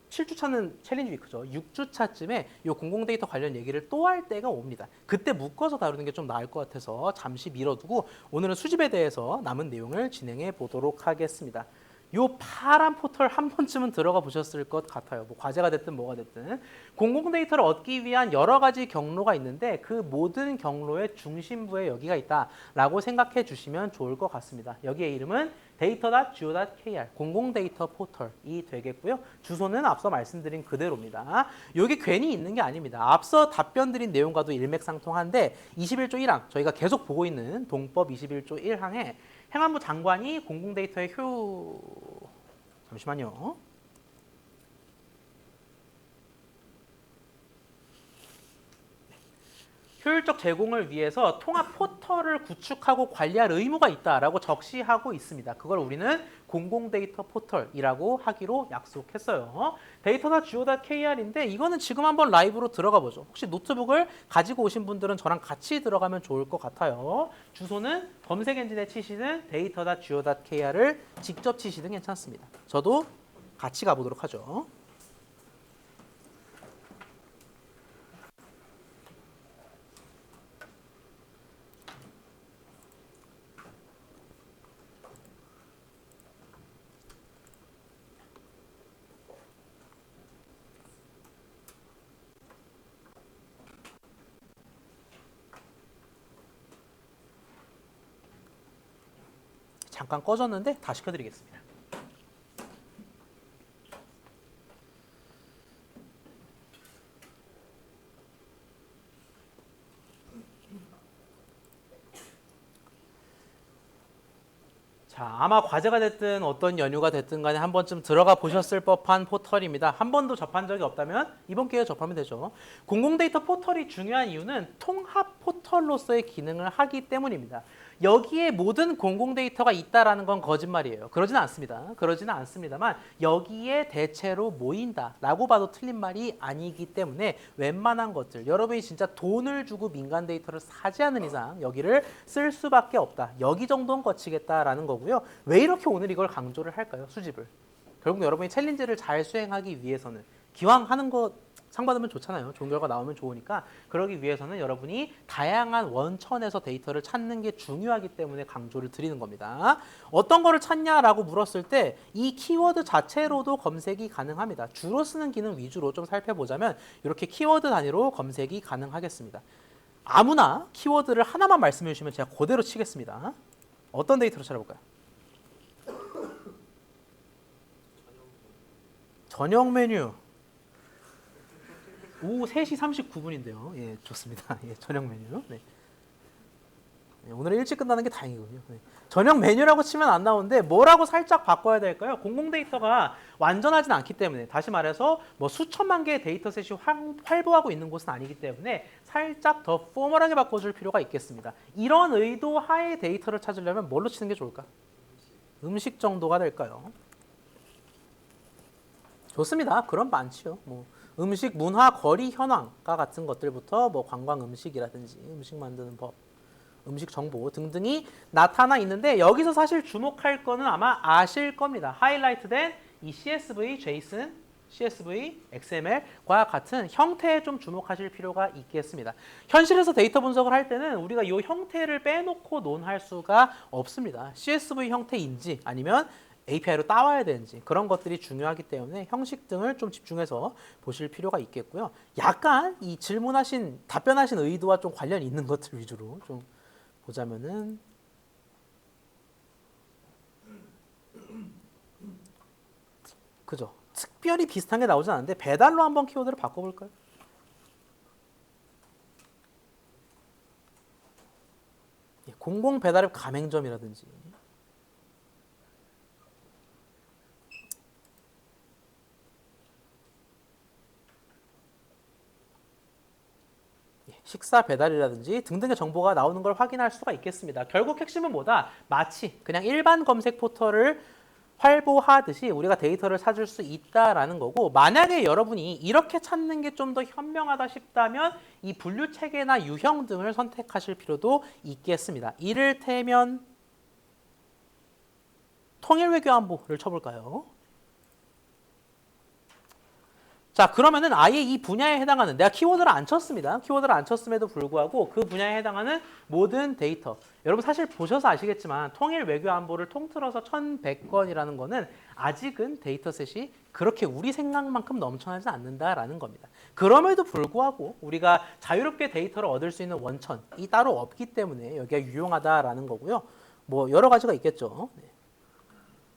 7주차는 챌린지 위크죠. 6주차쯤에 이 공공데이터 관련 얘기를 또 할 때가 옵니다. 그때 묶어서 다루는 게 좀 나을 것 같아서 잠시 미뤄두고 오늘은 수집에 대해서 남은 내용을 진행해 보도록 하겠습니다. 요 파란 포털 한 번쯤은 들어가 보셨을 것 같아요. 뭐 과제가 됐든 뭐가 됐든 공공 데이터를 얻기 위한 여러 가지 경로가 있는데 그 모든 경로의 중심부에 여기가 있다라고 생각해 주시면 좋을 것 같습니다. 여기의 이름은 data.go.kr 공공 데이터 포털이 되겠고요. 주소는 앞서 말씀드린 그대로입니다. 여기 괜히 있는 게 아닙니다. 앞서 답변 드린 내용과도 일맥상통한데 21조 1항 저희가 계속 보고 있는 동법 21조 1항에 행안부 장관이 공공데이터의 잠시만요. 효율적 제공을 위해서 통합 포털을 구축하고 관리할 의무가 있다라고 적시하고 있습니다. 그걸 우리는 공공데이터 포털이라고 하기로 약속했어요. data.go.kr인데 이거는 지금 한번 라이브로 들어가 보죠. 혹시 노트북을 가지고 오신 분들은 저랑 같이 들어가면 좋을 것 같아요. 주소는 검색 엔진에 치시는 data.go.kr을 직접 치시든 괜찮습니다. 저도 같이 가보도록 하죠. 잠깐 꺼졌는데 다시 켜드리겠습니다. 자, 아마 과제가 됐든 어떤 연유가 됐든 간에 한 번쯤 들어가 보셨을 법한 포털입니다. 한 번도 접한 적이 없다면 이번 기회에 접하면 되죠. 공공데이터 포털이 중요한 이유는 통합 포털로서의 기능을 하기 때문입니다. 여기에 모든 공공데이터가 있다라는 건 거짓말이에요. 그러지는 않습니다. 그러지는 않습니다만 여기에 대체로 모인다라고 봐도 틀린 말이 아니기 때문에 웬만한 것들, 여러분이 진짜 돈을 주고 민간 데이터를 사지 않는 이상 여기를 쓸 수밖에 없다. 여기 정도는 거치겠다라는 거고요. 왜 이렇게 오늘 이걸 강조를 할까요? 수집을. 결국 여러분이 챌린지를 잘 수행하기 위해서는 기왕 하는 거 상 받으면 좋잖아요. 좋은 결과 나오면 좋으니까 그러기 위해서는 여러분이 다양한 원천에서 데이터를 찾는 게 중요하기 때문에 강조를 드리는 겁니다. 어떤 거를 찾냐라고 물었을 때 이 키워드 자체로도 검색이 가능합니다. 주로 쓰는 기능 위주로 좀 살펴보자면 이렇게 키워드 단위로 검색이 가능하겠습니다. 아무나 키워드를 하나만 말씀해 주시면 제가 그대로 치겠습니다. 어떤 데이터로 찾아볼까요? 저녁 메뉴. 오후 3시 39분인데요. 예, 좋습니다. 예, 저녁 메뉴. 네. 오늘은 일찍 끝나는 게 다행이군요. 네. 저녁 메뉴라고 치면 안 나오는데 뭐라고 살짝 바꿔야 될까요? 공공 데이터가 완전하진 않기 때문에 다시 말해서 뭐 수천만 개의 데이터셋이 활보하고 있는 곳은 아니기 때문에 살짝 더 포멀하게 바꿔줄 필요가 있겠습니다. 이런 의도 하에 데이터를 찾으려면 뭘로 치는 게 좋을까? 음식 정도가 될까요? 좋습니다. 그럼 많지요. 뭐 음식, 문화, 거리, 현황과 같은 것들부터 뭐 관광 음식이라든지 음식 만드는 법, 음식 정보 등등이 나타나 있는데 여기서 사실 주목할 거는 아마 아실 겁니다. 하이라이트된 이 CSV, JSON, CSV, XML과 같은 형태에 좀 주목하실 필요가 있겠습니다. 현실에서 데이터 분석을 할 때는 우리가 이 형태를 빼놓고 논할 수가 없습니다. CSV 형태인지 아니면 API로 따와야 되는지 그런 것들이 중요하기 때문에 형식 등을 좀 집중해서 보실 필요가 있겠고요. 약간 이 답변하신 의도와 좀 관련이 있는 것들 위주로 좀 보자면은 그죠? 특별히 비슷한 게 나오진 않는데 배달로 한번 키워드를 바꿔볼까요? 공공 배달앱 가맹점이라든지 식사 배달이라든지 등등의 정보가 나오는 걸 확인할 수가 있겠습니다. 결국 핵심은 뭐다? 마치 그냥 일반 검색 포털을 활보하듯이 우리가 데이터를 찾을 수 있다라는 거고 만약에 여러분이 이렇게 찾는 게 좀 더 현명하다 싶다면 이 분류 체계나 유형 등을 선택하실 필요도 있겠습니다. 이를테면 통일외교안보를 쳐볼까요? 자, 그러면은 아예 이 분야에 해당하는 내가 키워드를 안 쳤습니다. 키워드를 안 쳤음에도 불구하고 그 분야에 해당하는 모든 데이터. 여러분 사실 보셔서 아시겠지만 통일 외교 안보를 통틀어서 1100건이라는 거는 아직은 데이터셋이 그렇게 우리 생각만큼 넘쳐나지 않는다라는 겁니다. 그럼에도 불구하고 우리가 자유롭게 데이터를 얻을 수 있는 원천이 따로 없기 때문에 여기가 유용하다라는 거고요. 뭐 여러 가지가 있겠죠.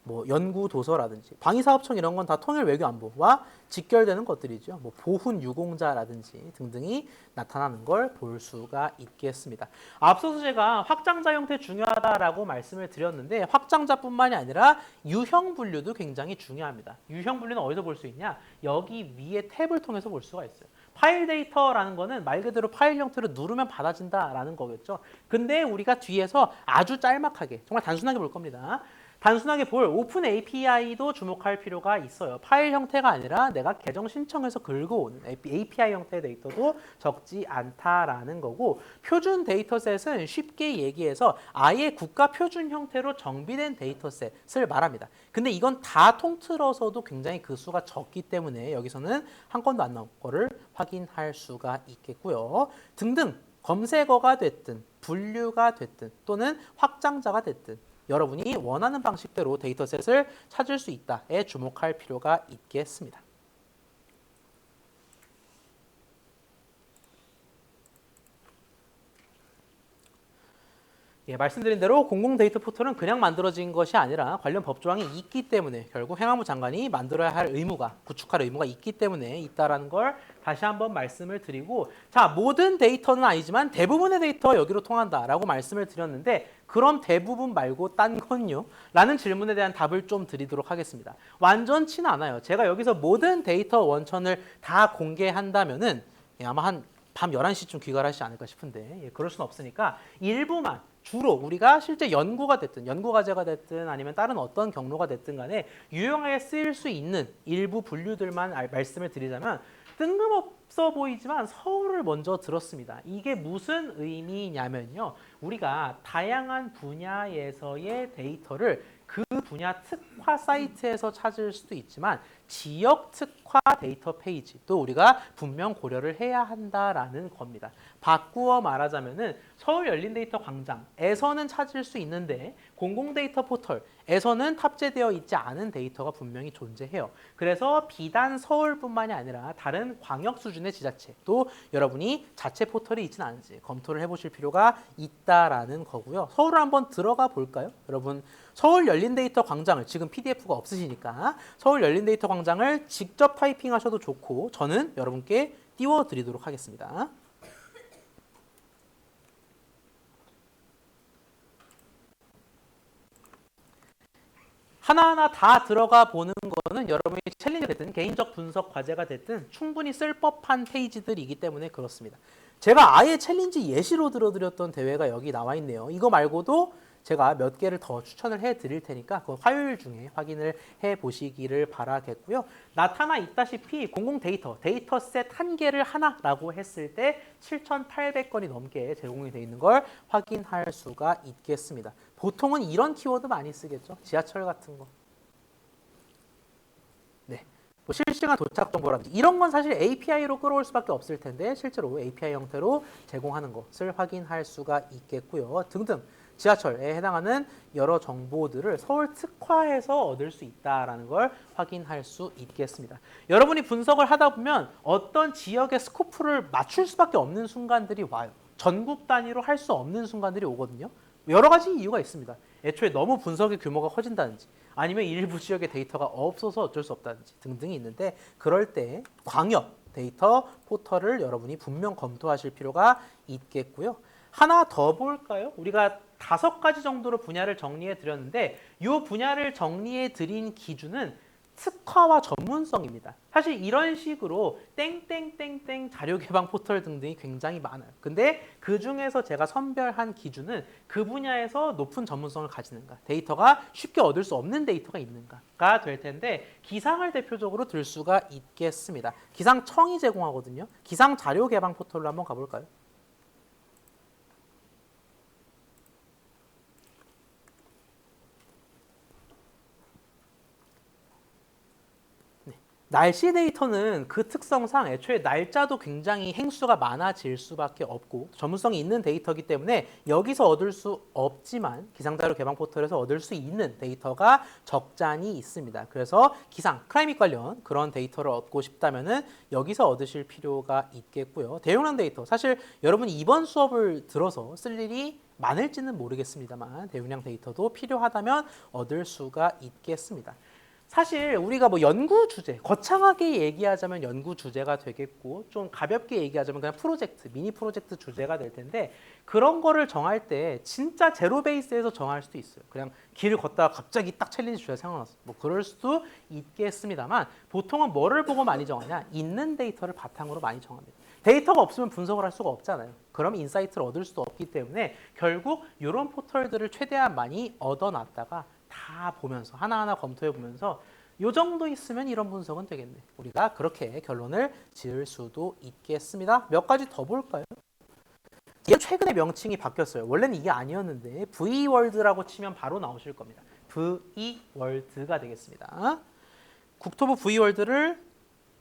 뭐 연구 도서라든지 방위사업청 이런 건 다 통일 외교 안보와 직결되는 것들이죠. 뭐 보훈 유공자라든지 등등이 나타나는 걸 볼 수가 있겠습니다. 앞서서 제가 확장자 형태 중요하다라고 말씀을 드렸는데 확장자뿐만이 아니라 유형 분류도 굉장히 중요합니다. 유형 분류는 어디서 볼 수 있냐? 여기 위에 탭을 통해서 볼 수가 있어요. 파일 데이터라는 거는 말 그대로 파일 형태로 누르면 받아진다라는 거겠죠. 근데 우리가 뒤에서 아주 짤막하게 정말 단순하게 볼 겁니다. 단순하게 볼 오픈 API도 주목할 필요가 있어요. 파일 형태가 아니라 내가 계정 신청해서 긁어오는 API 형태의 데이터도 적지 않다라는 거고, 표준 데이터셋은 쉽게 얘기해서 아예 국가 표준 형태로 정비된 데이터셋을 말합니다. 근데 이건 다 통틀어서도 굉장히 그 수가 적기 때문에 여기서는 한 건도 안 나온 거를 확인할 수가 있겠고요. 등등 검색어가 됐든 분류가 됐든 또는 확장자가 됐든 여러분이 원하는 방식대로 데이터셋을 찾을 수 있다에 주목할 필요가 있겠습니다. 예, 말씀드린 대로 공공 데이터 포털은 그냥 만들어진 것이 아니라 관련 법조항이 있기 때문에 결국 행안부 장관이 만들어야 할 의무가, 구축할 의무가 있기 때문에 있다라는 걸 다시 한번 말씀을 드리고, 자, 모든 데이터는 아니지만 대부분의 데이터가 여기로 통한다라고 말씀을 드렸는데, 그럼 대부분 말고 딴 건요? 라는 질문에 대한 답을 좀 드리도록 하겠습니다. 완전치는 않아요. 제가 여기서 모든 데이터 원천을 다 공개한다면은 아마 한 밤 11시쯤 귀가를 하시지 않을까 싶은데, 그럴 수는 없으니까 일부만, 주로 우리가 실제 연구가 됐든 연구과제가 됐든 아니면 다른 어떤 경로가 됐든 간에 유용하게 쓰일 수 있는 일부 분류들만 말씀을 드리자면, 뜬금없어 보이지만 서울을 먼저 들었습니다. 이게 무슨 의미냐면요, 우리가 다양한 분야에서의 데이터를 그 분야 특화 사이트에서 찾을 수도 있지만 지역 특화 데이터 페이지도 우리가 분명 고려를 해야 한다라는 겁니다. 바꾸어 말하자면은 서울 열린 데이터 광장에서는 찾을 수 있는데 공공 데이터 포털에서는 탑재되어 있지 않은 데이터가 분명히 존재해요. 그래서 비단 서울뿐만이 아니라 다른 광역 수준의 지자체도 여러분이 자체 포털이 있지는 않은지 검토를 해보실 필요가 있다라는 거고요. 서울을 한번 들어가 볼까요? 여러분, 서울 열린 데이터 광장을, 지금 PDF가 없으시니까 서울 열린 데이터 광장을 직접 타이핑하셔도 좋고 저는 여러분께 띄워드리도록 하겠습니다. 하나하나 다 들어가 보는 거는 여러분이 챌린지가 됐든 개인적 분석 과제가 됐든 충분히 쓸 법한 페이지들이기 때문에 그렇습니다. 제가 아예 챌린지 예시로 들어드렸던 대회가 여기 나와 있네요. 이거 말고도 제가 몇 개를 더 추천을 해드릴 테니까 그 화요일 중에 확인을 해보시기를 바라겠고요. 나타나 있다시피 공공 데이터셋 한 개를 하나라고 했을 때 7,800건이 넘게 제공이 되어 있는 걸 확인할 수가 있겠습니다. 보통은 이런 키워드 많이 쓰겠죠. 지하철 같은 거. 네. 뭐 실시간 도착 정보라든지 이런 건 사실 API로 끌어올 수밖에 없을 텐데 실제로 API 형태로 제공하는 것을 확인할 수가 있겠고요. 등등. 지하철에 해당하는 여러 정보들을 서울 특화해서 얻을 수 있다는 걸 확인할 수 있겠습니다. 여러분이 분석을 하다 보면 어떤 지역의 스코프를 맞출 수밖에 없는 순간들이 와요. 전국 단위로 할 수 없는 순간들이 오거든요. 여러 가지 이유가 있습니다. 애초에 너무 분석의 규모가 커진다든지 아니면 일부 지역의 데이터가 없어서 어쩔 수 없다든지 등등이 있는데, 그럴 때 광역 데이터 포털을 여러분이 분명 검토하실 필요가 있겠고요. 하나 더 볼까요? 우리가 5가지 정도로 분야를 정리해 드렸는데 이 분야를 정리해 드린 기준은 특화와 전문성입니다. 사실 이런 식으로 땡땡땡땡 자료 개방 포털 등등이 굉장히 많아요. 근데 그 중에서 제가 선별한 기준은 그 분야에서 높은 전문성을 가지는가, 데이터가 쉽게 얻을 수 없는 데이터가 있는가가 될 텐데, 기상을 대표적으로 들 수가 있겠습니다. 기상청이 제공하거든요. 기상 자료 개방 포털로 한번 가볼까요? 날씨 데이터는 그 특성상 애초에 날짜도 굉장히 행수가 많아질 수밖에 없고 전문성이 있는 데이터이기 때문에 여기서 얻을 수 없지만 기상자료 개방 포털에서 얻을 수 있는 데이터가 적잖이 있습니다. 그래서 기상, 클라이밋 관련 그런 데이터를 얻고 싶다면은 여기서 얻으실 필요가 있겠고요. 대용량 데이터, 사실 여러분이 이번 수업을 들어서 쓸 일이 많을지는 모르겠습니다만 대용량 데이터도 필요하다면 얻을 수가 있겠습니다. 사실 우리가 뭐 연구 주제, 거창하게 얘기하자면 연구 주제가 되겠고 좀 가볍게 얘기하자면 그냥 프로젝트, 미니 프로젝트 주제가 될 텐데, 그런 거를 정할 때 진짜 제로 베이스에서 정할 수도 있어요. 그냥 길을 걷다가 갑자기 딱 챌린지 주제가 생각났어. 뭐 그럴 수도 있겠습니다만 보통은 뭐를 보고 많이 정하냐? 있는 데이터를 바탕으로 많이 정합니다. 데이터가 없으면 분석을 할 수가 없잖아요. 그럼 인사이트를 얻을 수도 없기 때문에 결국 이런 포털들을 최대한 많이 얻어놨다가 다 보면서 하나하나 검토해 보면서 요 정도 있으면 이런 분석은 되겠네. 우리가 그렇게 결론을 지을 수도 있겠습니다. 몇 가지 더 볼까요? 이게 최근에 명칭이 바뀌었어요. 원래는 이게 아니었는데 V월드라고 치면 바로 나오실 겁니다. V월드가 되겠습니다. 국토부 V월드를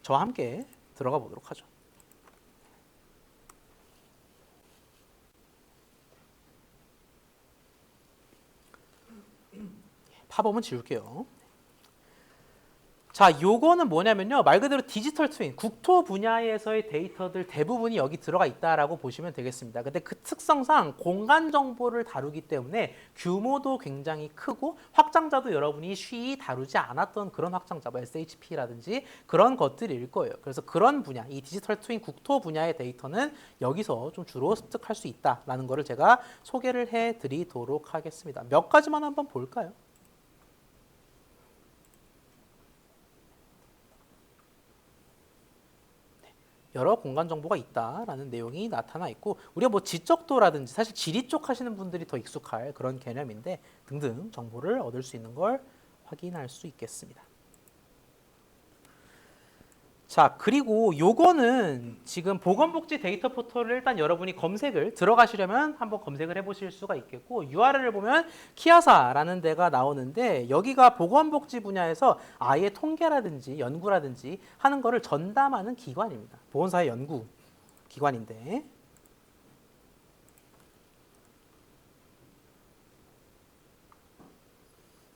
저와 함께 들어가 보도록 하죠. 파범은 지울게요. 자, 요거는 뭐냐면요. 말 그대로 디지털 트윈, 국토 분야에서의 데이터들 대부분이 여기 들어가 있다라고 보시면 되겠습니다. 근데 그 특성상 공간 정보를 다루기 때문에 규모도 굉장히 크고 확장자도 여러분이 쉬이 다루지 않았던 그런 확장자, 뭐 SHP라든지 그런 것들일 거예요. 그래서 그런 분야, 이 디지털 트윈 국토 분야의 데이터는 여기서 좀 주로 습득할 수 있다라는 거를 제가 소개를 해드리도록 하겠습니다. 몇 가지만 한번 볼까요? 여러 공간 정보가 있다라는 내용이 나타나 있고 우리가 뭐 지적도라든지 사실 지리 쪽 하시는 분들이 더 익숙할 그런 개념인데 등등 정보를 얻을 수 있는 걸 확인할 수 있겠습니다. 자, 그리고 요거는 지금 보건복지 데이터 포털을 일단 여러분이 검색을 들어가시려면 한번 검색을 해보실 수가 있겠고 URL을 보면 키아사라는 데가 나오는데 여기가 보건복지 분야에서 아예 통계라든지 연구라든지 하는 거를 전담하는 기관입니다. 보건사회 연구 기관인데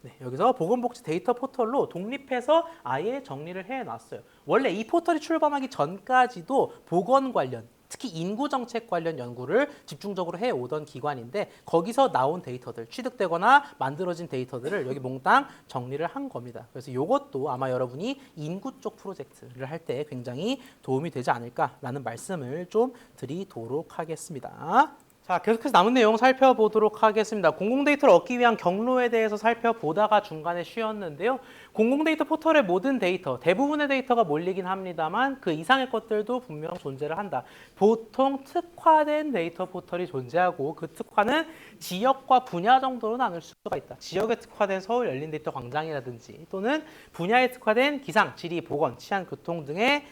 네, 여기서 보건복지 데이터 포털로 독립해서 아예 정리를 해놨어요. 원래 이 포털이 출범하기 전까지도 보건 관련, 특히 인구 정책 관련 연구를 집중적으로 해오던 기관인데 거기서 나온 데이터들, 취득되거나 만들어진 데이터들을 여기 몽땅 정리를 한 겁니다. 그래서 이것도 아마 여러분이 인구 쪽 프로젝트를 할 때 굉장히 도움이 되지 않을까라는 말씀을 좀 드리도록 하겠습니다. 자, 계속해서 남은 내용 살펴보도록 하겠습니다. 공공데이터를 얻기 위한 경로에 대해서 살펴보다가 중간에 쉬었는데요. 공공데이터 포털의 모든 데이터, 대부분의 데이터가 몰리긴 합니다만 그 이상의 것들도 분명 존재를 한다. 보통 특화된 데이터 포털이 존재하고 그 특화는 지역과 분야 정도로 나눌 수가 있다. 지역에 특화된 서울 열린 데이터 광장이라든지 또는 분야에 특화된 기상, 지리, 보건, 치안, 교통 등의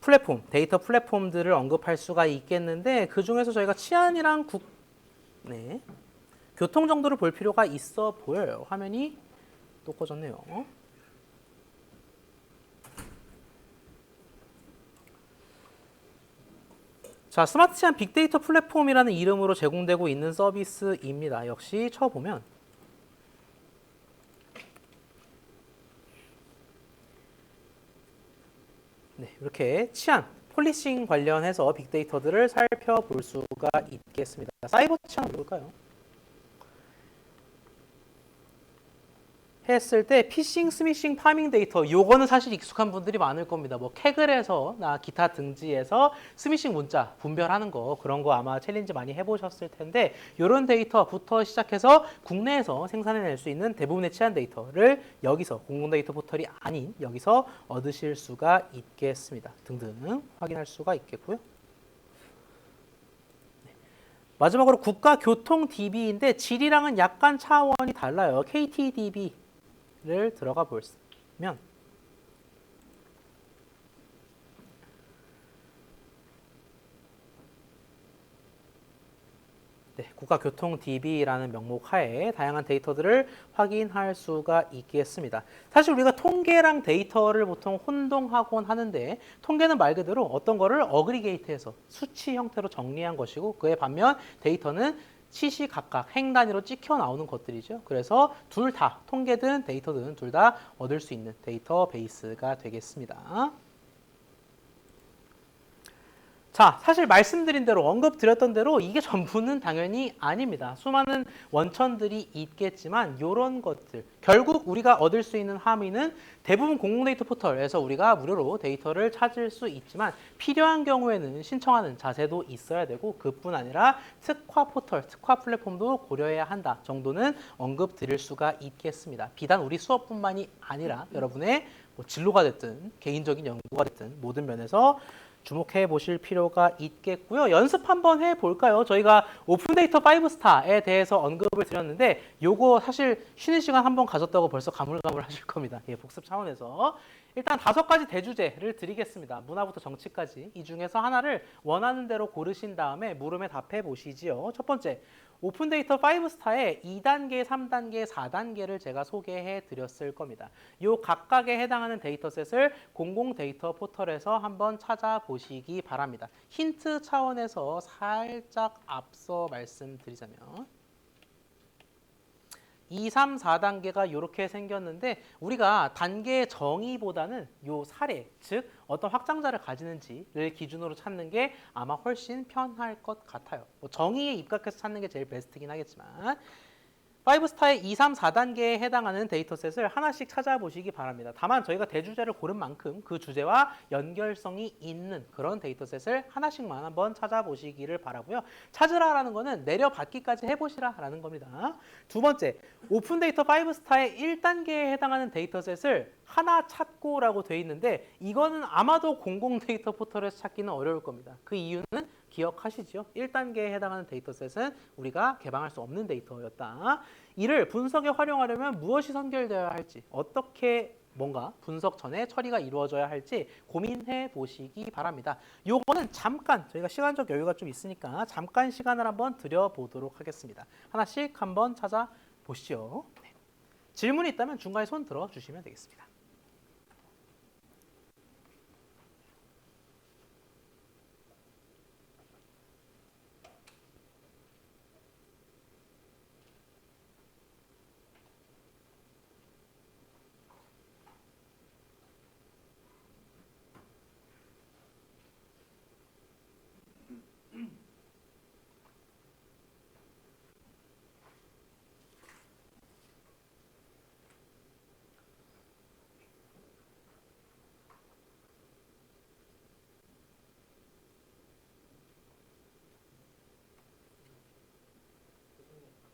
플랫폼, 데이터 플랫폼들을 언급할 수가 있겠는데 그 중에서 저희가 치안이랑 교통 정도를 볼 필요가 있어 보여요. 화면이 또 꺼졌네요. 자, 스마트 치안 빅데이터 플랫폼이라는 이름으로 제공되고 있는 서비스입니다. 역시 쳐보면 네, 이렇게 치안, 폴리싱 관련해서 빅데이터들을 살펴볼 수가 있겠습니다. 사이버 치안 볼까요? 했을 때 피싱, 스미싱, 파밍 데이터 요거는 사실 익숙한 분들이 많을 겁니다. 뭐 캐글에서나 기타 등지에서 스미싱 문자 분별하는 거 그런 거 아마 챌린지 많이 해보셨을 텐데 이런 데이터부터 시작해서 국내에서 생산해낼 수 있는 대부분의 치안 데이터를 여기서 공공데이터 포털이 아닌 여기서 얻으실 수가 있겠습니다. 등등 확인할 수가 있겠고요. 마지막으로 국가교통 DB인데 질이랑은 약간 차원이 달라요. KTDB 를 들어가 보면 네, 국가교통 DB라는 명목 하에 다양한 데이터들을 확인할 수가 있겠습니다. 사실 우리가 통계랑 데이터를 보통 혼동하곤 하는데 통계는 말 그대로 어떤 거를 어그리게이트해서 수치 형태로 정리한 것이고 그에 반면 데이터는 시시각각 행 단위로 찍혀 나오는 것들이죠. 그래서 둘 다 통계든 데이터든 둘 다 얻을 수 있는 데이터베이스가 되겠습니다. 자, 사실 말씀드린 대로 언급드렸던 대로 이게 전부는 당연히 아닙니다. 수많은 원천들이 있겠지만 이런 것들 결국 우리가 얻을 수 있는 함의는 대부분 공공데이터 포털에서 우리가 무료로 데이터를 찾을 수 있지만 필요한 경우에는 신청하는 자세도 있어야 되고 그뿐 아니라 특화 포털, 특화 플랫폼도 고려해야 한다 정도는 언급드릴 수가 있겠습니다. 비단 우리 수업뿐만이 아니라 여러분의 뭐 진로가 됐든 개인적인 연구가 됐든 모든 면에서 주목해 보실 필요가 있겠고요. 연습 한번 해볼까요? 저희가 오픈 데이터 5스타에 대해서 언급을 드렸는데 요거 사실 쉬는 시간 한번 가졌다고 벌써 가물가물하실 겁니다. 예, 복습 차원에서. 일단 5가지 대주제를 드리겠습니다. 문화부터 정치까지. 이 중에서 하나를 원하는 대로 고르신 다음에 물음에 답해 보시지요. 첫 번째, 오픈 데이터 5스타의 2단계, 3단계, 4단계를 제가 소개해 드렸을 겁니다. 요 각각에 해당하는 데이터셋을 공공 데이터 포털에서 한번 찾아보시기 바랍니다. 힌트 차원에서 살짝 앞서 말씀드리자면 2, 3, 4단계가 이렇게 생겼는데 우리가 단계 정의보다는 요 사례, 즉 어떤 확장자를 가지는지를 기준으로 찾는 게 아마 훨씬 편할 것 같아요. 뭐 정의에 입각해서 찾는 게 제일 베스트긴 하겠지만 5스타의 2, 3, 4단계에 해당하는 데이터셋을 하나씩 찾아보시기 바랍니다. 다만 저희가 대주제를 고른 만큼 그 주제와 연결성이 있는 그런 데이터셋을 하나씩만 한번 찾아보시기를 바라고요. 찾으라라는 거는 내려받기까지 해보시라라는 겁니다. 두 번째, 오픈 데이터 5스타의 1단계에 해당하는 데이터셋을 하나 찾고라고 돼 있는데 이거는 아마도 공공 데이터 포털에서 찾기는 어려울 겁니다. 그 이유는 기억하시죠? 1단계에 해당하는 데이터셋은 우리가 개방할 수 없는 데이터였다. 이를 분석에 활용하려면 무엇이 선결되어야 할지, 어떻게 뭔가 분석 전에 처리가 이루어져야 할지 고민해 보시기 바랍니다. 요거는 잠깐 저희가 시간적 여유가 좀 있으니까 잠깐 시간을 한번 드려보도록 하겠습니다. 하나씩 한번 찾아보시죠. 네. 질문이 있다면 중간에 손 들어주시면 되겠습니다.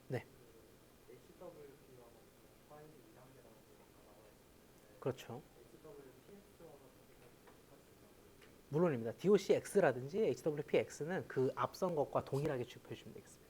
네. 그렇죠. 물론입니다. DOCX라든지 HWPX는 그 앞선 것과 동일하게 취급해 주시면 되겠습니다.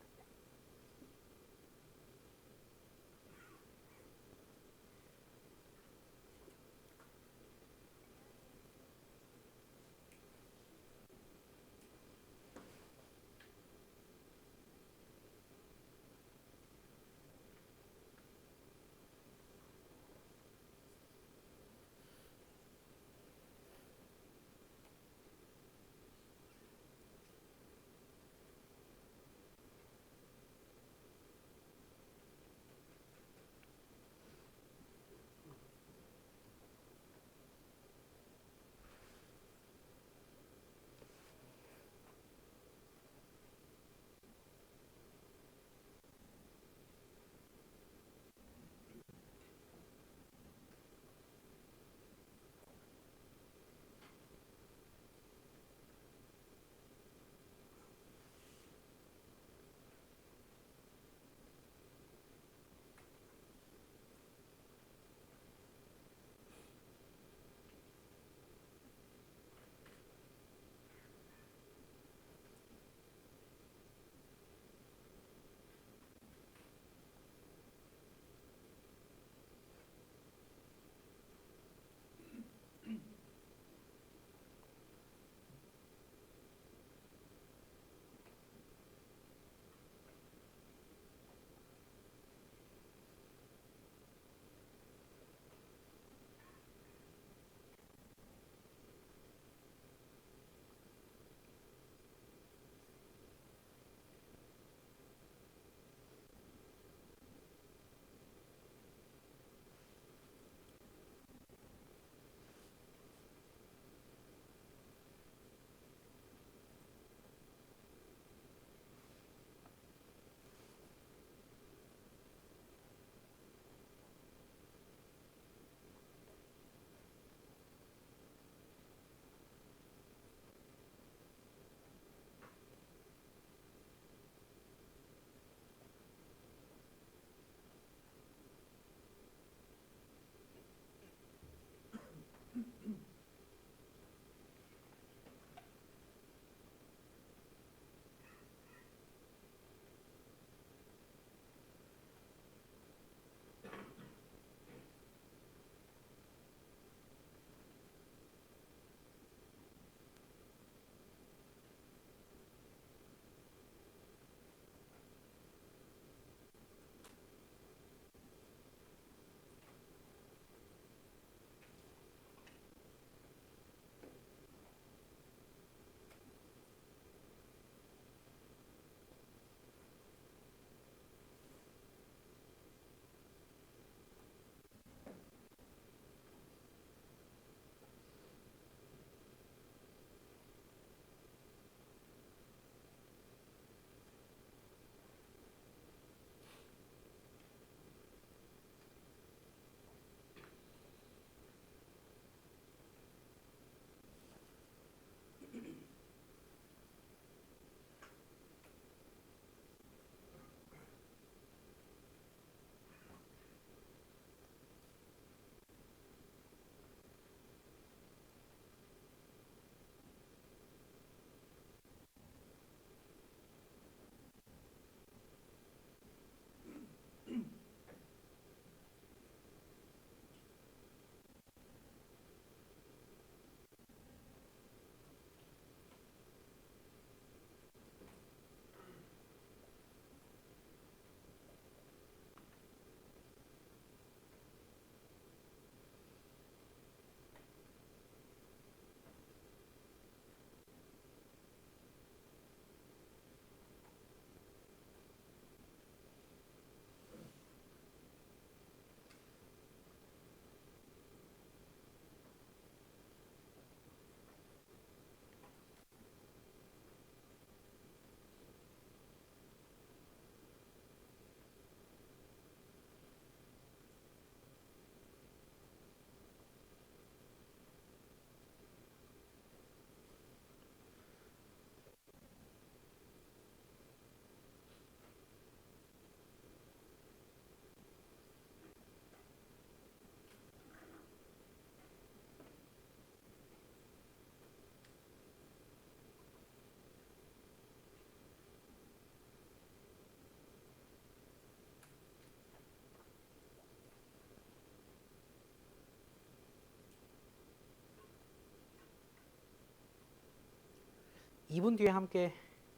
2분 뒤에 함께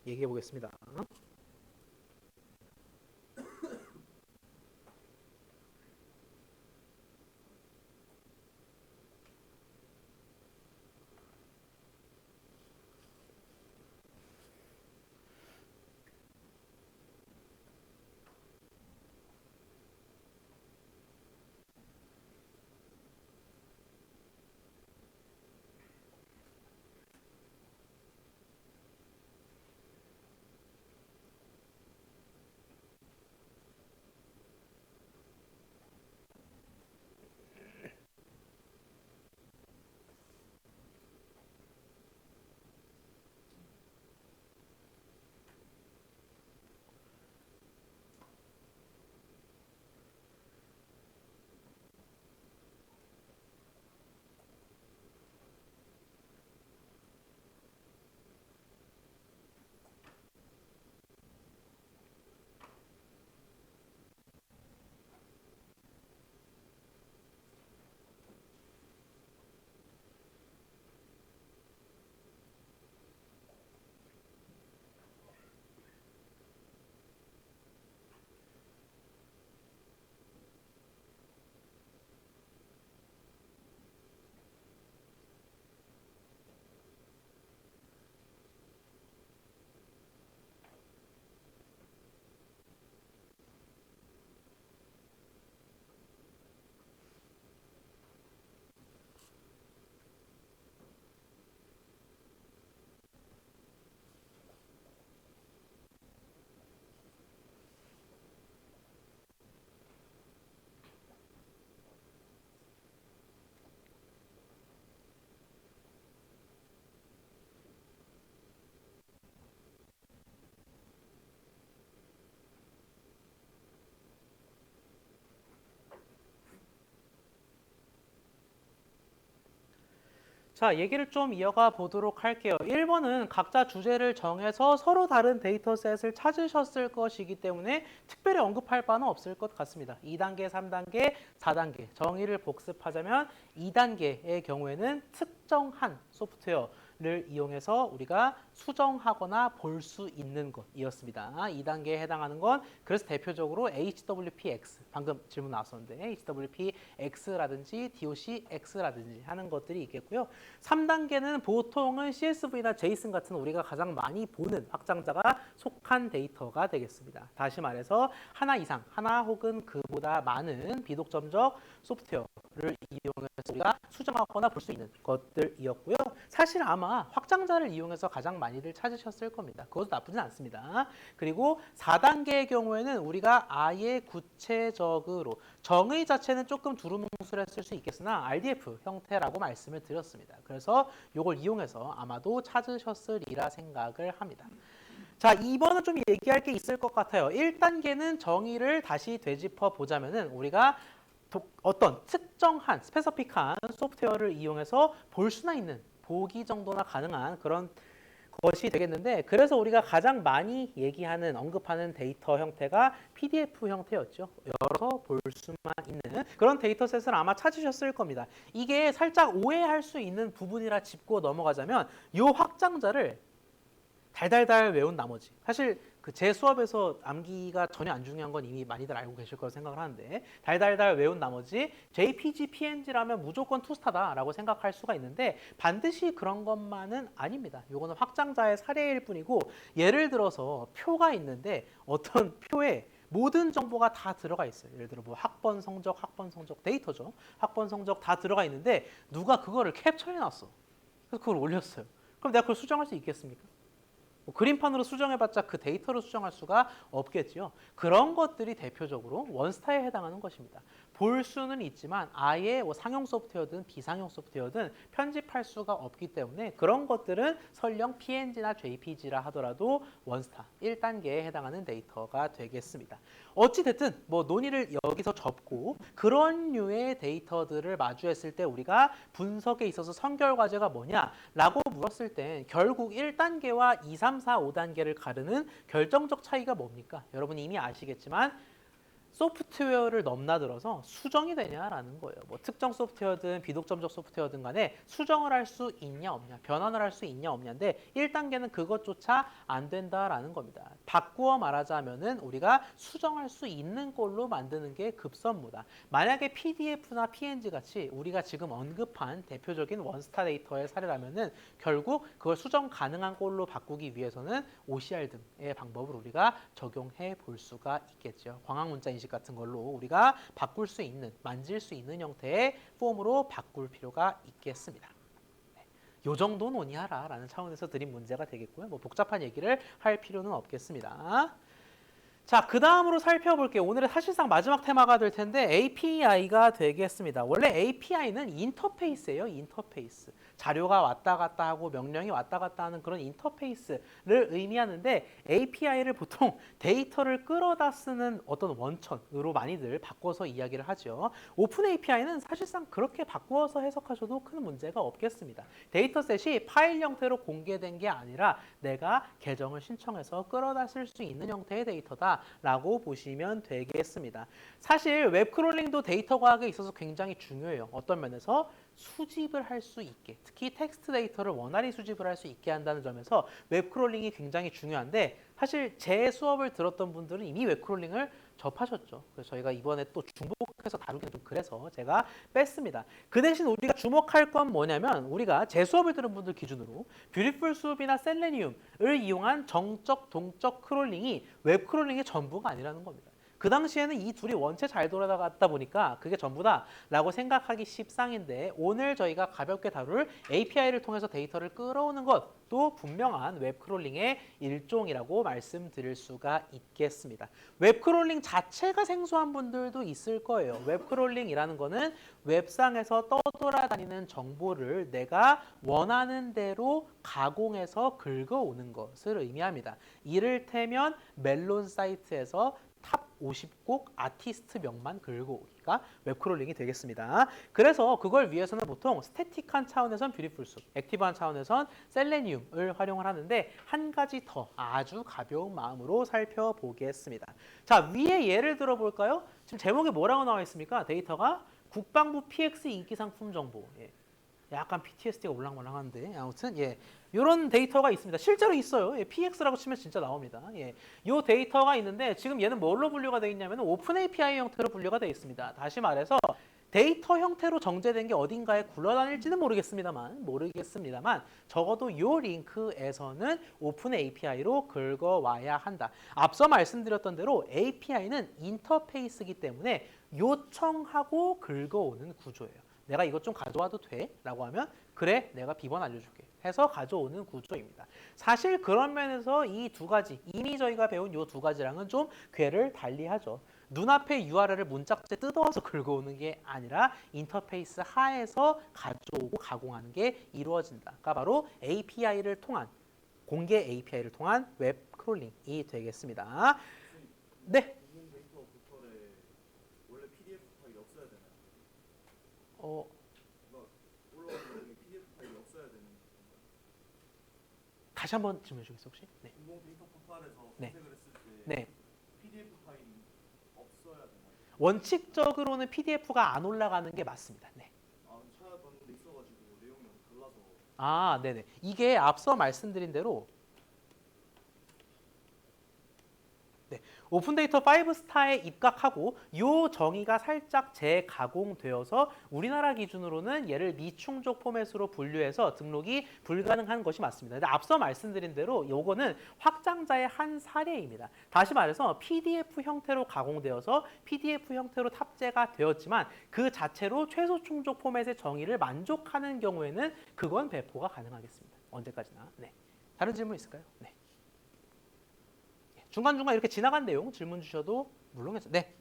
얘기해 보겠습니다. 자, 얘기를 좀 이어가 보도록 할게요. 1번은 각자 주제를 정해서 서로 다른 데이터셋을 찾으셨을 것이기 때문에 특별히 언급할 바는 없을 것 같습니다. 2단계, 3단계, 4단계 정의를 복습하자면 2단계의 경우에는 특정한 소프트웨어를 이용해서 우리가 수정하거나 볼 수 있는 것이었습니다. 2단계에 해당하는 건 그래서 대표적으로 HWPX, 방금 질문 나왔었는데 HWPX라든지 DOCX라든지 하는 것들이 있겠고요. 3단계는 보통은 CSV나 JSON 같은 우리가 가장 많이 보는 확장자가 속한 데이터가 되겠습니다. 다시 말해서 하나 이상, 하나 혹은 그보다 많은 비독점적 소프트웨어를 이용해서 우리가 수정하거나 볼 수 있는 것들이었고요. 사실 아마 확장자를 이용해서 가장 많이들 찾으셨을 겁니다. 그것도 나쁘진 않습니다. 그리고 4단계의 경우에는 우리가 아예 구체적으로 정의 자체는 조금 두루뭉술했을 수 있겠으나 RDF 형태라고 말씀을 드렸습니다. 그래서 이걸 이용해서 아마도 찾으셨으리라 생각을 합니다. 자, 2번은 좀 얘기할 게 있을 것 같아요. 1단계는 정의를 다시 되짚어 보자면은 우리가 어떤 특정한 스페시픽한 소프트웨어를 이용해서 볼 수나 있는 보기 정도나 가능한 그런 것이 되겠는데, 그래서 우리가 가장 많이 얘기하는 언급하는 데이터 형태가 PDF 형태였죠. 열어서 볼 수만 있는 그런 데이터셋을 아마 찾으셨을 겁니다. 이게 살짝 오해할 수 있는 부분이라 짚고 넘어가자면 이 확장자를 달달달 외운 나머지, 사실 그 제 수업에서 암기가 전혀 안 중요한 건 이미 많이들 알고 계실 거라 생각을 하는데, 달달달 외운 나머지 JPG, PNG라면 무조건 투스타다라고 생각할 수가 있는데 반드시 그런 것만은 아닙니다. 이거는 확장자의 사례일 뿐이고, 예를 들어서 표가 있는데 어떤 표에 모든 정보가 다 들어가 있어요. 예를 들어 뭐 학번 성적 데이터죠. 학번 성적 다 들어가 있는데 누가 그거를 캡처해 놨어. 그래서 그걸 올렸어요. 그럼 내가 그걸 수정할 수 있겠습니까? 뭐 그림판으로 수정해봤자 그 데이터로 수정할 수가 없겠지요. 그런 것들이 대표적으로 원스타에 해당하는 것입니다. 볼 수는 있지만 아예 뭐 상용 소프트웨어든 비상용 소프트웨어든 편집할 수가 없기 때문에 그런 것들은 설령 PNG나 JPG라 하더라도 원스타 1단계에 해당하는 데이터가 되겠습니다. 어찌됐든 뭐 논의를 여기서 접고, 그런 류의 데이터들을 마주했을 때 우리가 분석에 있어서 선결 과제가 뭐냐라고 물었을 때 결국 1단계와 2, 3, 4, 5단계를 가르는 결정적 차이가 뭡니까? 여러분이 이미 아시겠지만 소프트웨어를 넘나들어서 수정이 되냐라는 거예요. 뭐 특정 소프트웨어든 비독점적 소프트웨어든 간에 수정을 할 수 있냐 없냐, 변환을 할 수 있냐 없냐인데 1단계는 그것조차 안 된다라는 겁니다. 바꾸어 말하자면은 우리가 수정할 수 있는 걸로 만드는 게 급선무다. 만약에 PDF나 PNG 같이 우리가 지금 언급한 대표적인 원스타 데이터의 사례라면은 결국 그걸 수정 가능한 걸로 바꾸기 위해서는 OCR 등의 방법을 우리가 적용해 볼 수가 있겠죠. 광학 문자 인식 같은 걸로 우리가 바꿀 수 있는, 만질 수 있는 형태의 폼으로 바꿀 필요가 있겠습니다. 요 정도 논의하라라는 차원에서 드린 문제가 되겠고요. 뭐 복잡한 얘기를 할 필요는 없겠습니다. 자, 그 다음으로 살펴볼게요. 오늘의 사실상 마지막 테마가 될 텐데 API가 되겠습니다. 원래 API는 인터페이스예요. 인터페이스. 자료가 왔다 갔다 하고 명령이 왔다 갔다 하는 그런 인터페이스를 의미하는데 API를 보통 데이터를 끌어다 쓰는 어떤 원천으로 많이들 바꿔서 이야기를 하죠. 오픈 API는 사실상 그렇게 바꾸어서 해석하셔도 큰 문제가 없겠습니다. 데이터셋이 파일 형태로 공개된 게 아니라 내가 계정을 신청해서 끌어다 쓸 수 있는 형태의 데이터다라고 보시면 되겠습니다. 사실 웹크롤링도 데이터 과학에 있어서 굉장히 중요해요. 어떤 면에서 수집을 할 수 있게, 특히 텍스트 데이터를 원활히 수집을 할 수 있게 한다는 점에서 웹크롤링이 굉장히 중요한데 사실 제 수업을 들었던 분들은 이미 웹크롤링을 접하셨죠. 그래서 저희가 이번에 또 중복해서 다루기는 좀 그래서 제가 뺐습니다. 그 대신 우리가 주목할 건 뭐냐면 우리가 제 수업을 들은 분들 기준으로 뷰티풀 수업이나 셀레니움을 이용한 정적, 동적 크롤링이 웹크롤링의 전부가 아니라는 겁니다. 그 당시에는 이 둘이 원체 잘 돌아갔다 보니까 그게 전부다라고 생각하기 십상인데 오늘 저희가 가볍게 다룰 API를 통해서 데이터를 끌어오는 것도 분명한 웹크롤링의 일종이라고 말씀드릴 수가 있겠습니다. 웹크롤링 자체가 생소한 분들도 있을 거예요. 웹크롤링이라는 거는 웹상에서 떠돌아다니는 정보를 내가 원하는 대로 가공해서 긁어오는 것을 의미합니다. 이를테면 멜론 사이트에서 탑 50곡 아티스트 명만 긁어오기가 웹크롤링이 되겠습니다. 그래서 그걸 위해서는 보통 스태틱한 차원에선 뷰티풀숲, 액티브한 차원에선 셀레니움을 활용을 하는데 한 가지 더 아주 가벼운 마음으로 살펴보겠습니다. 자, 위에 예를 들어볼까요? 지금 제목에 뭐라고 나와 있습니까? 데이터가 국방부 PX 인기 상품 정보. 예. 약간 PTSD가 올랑말랑한데 아무튼 예. 이런 데이터가 있습니다. 실제로 있어요. 예, PX라고 치면 진짜 나옵니다. 예, 이 데이터가 있는데 지금 얘는 뭘로 분류가 되어 있냐면 오픈 API 형태로 분류가 되어 있습니다. 다시 말해서 데이터 형태로 정제된 게 어딘가에 굴러다닐지는 모르겠습니다만 적어도 이 링크에서는 오픈 API로 긁어와야 한다. 앞서 말씀드렸던 대로 API는 인터페이스이기 때문에 요청하고 긁어오는 구조예요. 내가 이것 좀 가져와도 돼? 라고 하면 그래, 내가 비번 알려줄게 해서 가져오는 구조입니다. 사실 그런 면에서 이 두 가지, 이미 저희가 배운 이 두 가지랑은 좀 궤를 달리하죠. 눈앞에 URL을 문짝째 뜯어서 긁어오는 게 아니라 인터페이스 하에서 가져오고 가공하는 게 이루어진다가 바로 API를 통한, 공개 API를 통한 웹 크롤링이 되겠습니다. 네. 다시 한번 질문해 주시겠어요, 혹시? 네. 공공 데이터 포털에서 네. 검색을 했을 때 네. PDF 파일이 없어야 되나요? 원칙적으로는 PDF가 안 올라가는 게 맞습니다. 네. 찾아봤는데 있어가지고 내용이 달라서. 아, 네네. 이게 앞서 말씀드린 대로 네, 오픈데이터 5스타에 입각하고 이 정의가 살짝 재가공되어서 우리나라 기준으로는 얘를 미충족 포맷으로 분류해서 등록이 불가능한 것이 맞습니다. 근데 앞서 말씀드린 대로 이거는 확장자의 한 사례입니다. 다시 말해서 PDF 형태로 가공되어서 PDF 형태로 탑재가 되었지만 그 자체로 최소 충족 포맷의 정의를 만족하는 경우에는 그건 배포가 가능하겠습니다. 언제까지나. 네. 다른 질문 있을까요? 네. 중간중간 이렇게 지나간 내용 질문 주셔도 물론 괜찮아요. 네.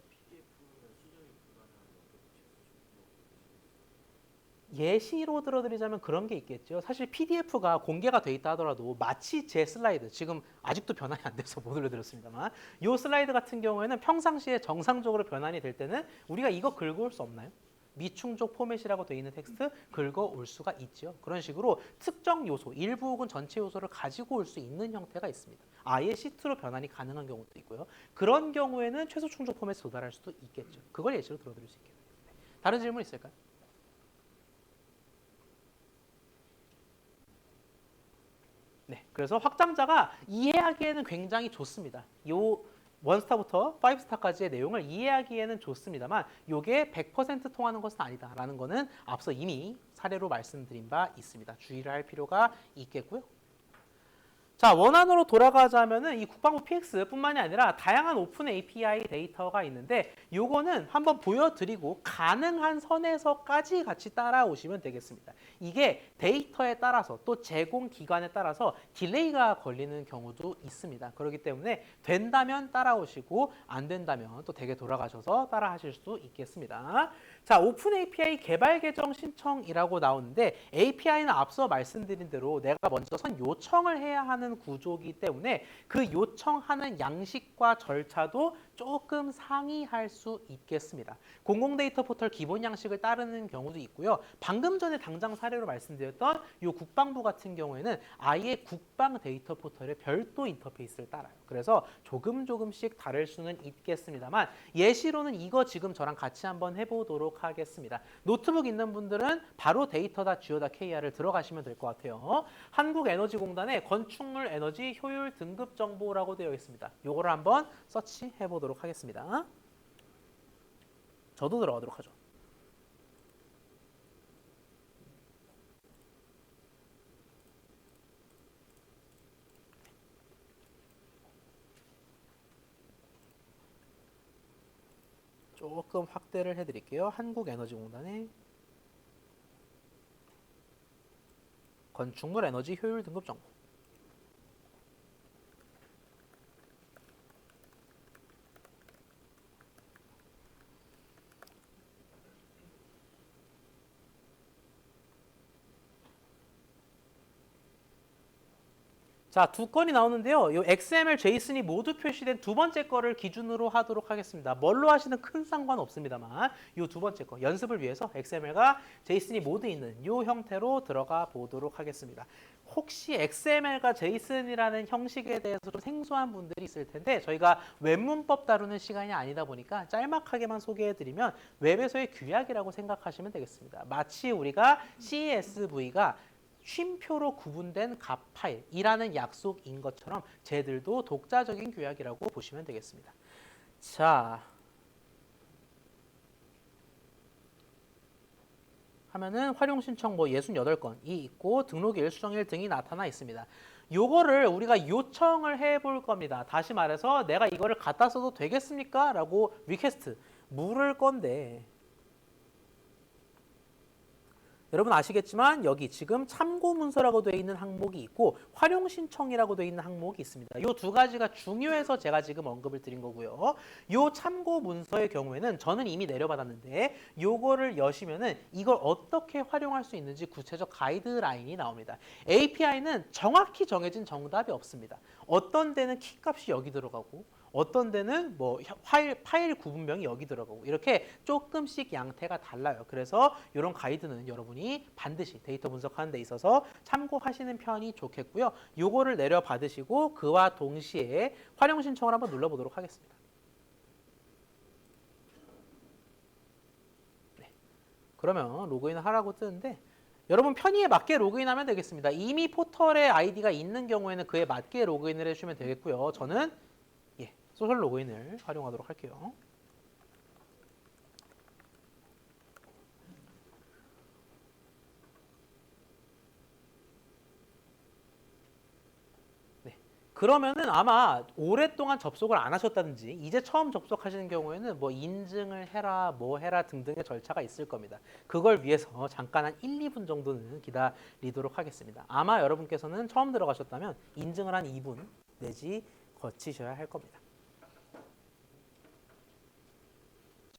예시로 들어드리자면 그런 게 있겠죠. 사실 PDF가 공개가 돼 있다 하더라도 마치 제 슬라이드, 지금 아직도 변환이 안 돼서 못 올려드렸습니다만 이 슬라이드 같은 경우에는 평상시에 정상적으로 변환이 될 때는 우리가 이거 긁어올 수 없나요? 미충족 포맷이라고 되어 있는 텍스트 긁어올 수가 있죠. 그런 식으로 특정 요소, 일부 혹은 전체 요소를 가지고 올 수 있는 형태가 있습니다. 아예 시트로 변환이 가능한 경우도 있고요. 그런 경우에는 최소 충족 포맷에 도달할 수도 있겠죠. 그걸 예시로 들어드릴 수 있겠네요. 다른 질문 있을까요? 네, 그래서 확장자가 이해하기에는 굉장히 좋습니다. 요 원스타부터 5스타까지의 내용을 이해하기에는 좋습니다만 이게 100% 통하는 것은 아니다라는 것은 앞서 이미 사례로 말씀드린 바 있습니다. 주의를 할 필요가 있겠고요. 자, 원안으로 돌아가자면은 이 국방부 PX뿐만이 아니라 다양한 오픈 API 데이터가 있는데 요거는 한번 보여드리고 가능한 선에서까지 같이 따라오시면 되겠습니다. 이게 데이터에 따라서 또 제공 기관에 따라서 딜레이가 걸리는 경우도 있습니다. 그렇기 때문에 된다면 따라오시고 안 된다면 또 댁에 돌아가셔서 따라 하실 수도 있겠습니다. 자, 오픈 API 개발 계정 신청이라고 나오는데 API는 앞서 말씀드린 대로 내가 먼저 선 요청을 해야 하는 구조이기 때문에 그 요청하는 양식과 절차도 조금 상이할 수 있겠습니다. 공공데이터 포털 기본 양식을 따르는 경우도 있고요. 방금 전에 당장 사례로 말씀드렸던 이 국방부 같은 경우에는 아예 국방 데이터 포털의 별도 인터페이스를 따라요. 그래서 조금씩 다를 수는 있겠습니다만 예시로는 이거 지금 저랑 같이 한번 해보도록 하겠습니다. 노트북 있는 분들은 바로 데이터.go.kr을 들어가시면 될 것 같아요. 한국에너지공단의 건축물 에너지 효율 등급 정보라고 되어 있습니다. 요거를 한번 서치해 보도록 하겠습니다. 저도 들어가도록 하죠. 조금 확대를 해드릴게요. 한국에너지공단의 건축물 에너지 효율 등급 정보. 자, 두 건이 나오는데요. 이 XML, JSON이 모두 표시된 두 번째 거를 기준으로 하도록 하겠습니다. 뭘로 하시는 큰 상관 없습니다만 이 두 번째 거 연습을 위해서 XML과 JSON이 모두 있는 이 형태로 들어가 보도록 하겠습니다. 혹시 XML과 JSON이라는 형식에 대해서 좀 생소한 분들이 있을 텐데 저희가 웹문법 다루는 시간이 아니다 보니까 짤막하게만 소개해드리면 웹에서의 규약이라고 생각하시면 되겠습니다. 마치 우리가 CSV가 쉼표로 구분된 값 파일이라는 약속인 것처럼 쟤들도 독자적인 규약이라고 보시면 되겠습니다. 자, 하면은 활용 신청 뭐 68건이 있고 등록일, 수정일 등이 나타나 있습니다. 요거를 우리가 요청을 해볼 겁니다. 다시 말해서 내가 이거를 갖다 써도 되겠습니까? 라고 리퀘스트 물을 건데 여러분 아시겠지만 여기 지금 참고 문서라고 되어 있는 항목이 있고 활용 신청이라고 되어 있는 항목이 있습니다. 이 두 가지가 중요해서 제가 지금 언급을 드린 거고요. 이 참고 문서의 경우에는 저는 이미 내려받았는데 요거를 여시면은 이걸 어떻게 활용할 수 있는지 구체적 가이드라인이 나옵니다. API는 정확히 정해진 정답이 없습니다. 어떤 데는 키값이 여기 들어가고 어떤 데는 뭐 파일 구분명이 여기 들어가고 이렇게 조금씩 양태가 달라요. 그래서 이런 가이드는 여러분이 반드시 데이터 분석하는 데 있어서 참고하시는 편이 좋겠고요. 요거를 내려 받으시고 그와 동시에 활용 신청을 한번 눌러보도록 하겠습니다. 네. 그러면 로그인을 하라고 뜨는데 여러분 편의에 맞게 로그인하면 되겠습니다. 이미 포털에 아이디가 있는 경우에는 그에 맞게 로그인을 해주시면 되겠고요. 저는 소셜 로그인을 활용하도록 할게요. 네. 그러면은 아마 오랫동안 접속을 안 하셨다든지 이제 처음 접속하시는 경우에는 뭐 인증을 해라 뭐 해라 등등의 절차가 있을 겁니다. 그걸 위해서 잠깐 한 1, 2분 정도는 기다리도록 하겠습니다. 아마 여러분께서는 처음 들어가셨다면 인증을 한 2분 내지 거치셔야 할 겁니다.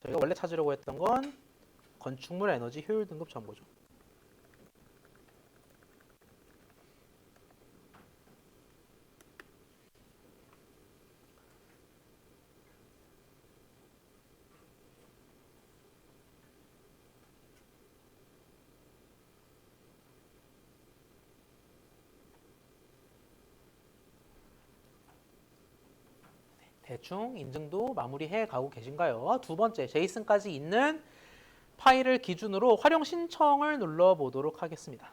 저희가 원래 찾으려고 했던 건 건축물 에너지 효율 등급 정보죠. 대충 인증도 마무리해 가고 계신가요? 두 번째, 제이슨까지 있는 파일을 기준으로 활용 신청을 눌러보도록 하겠습니다.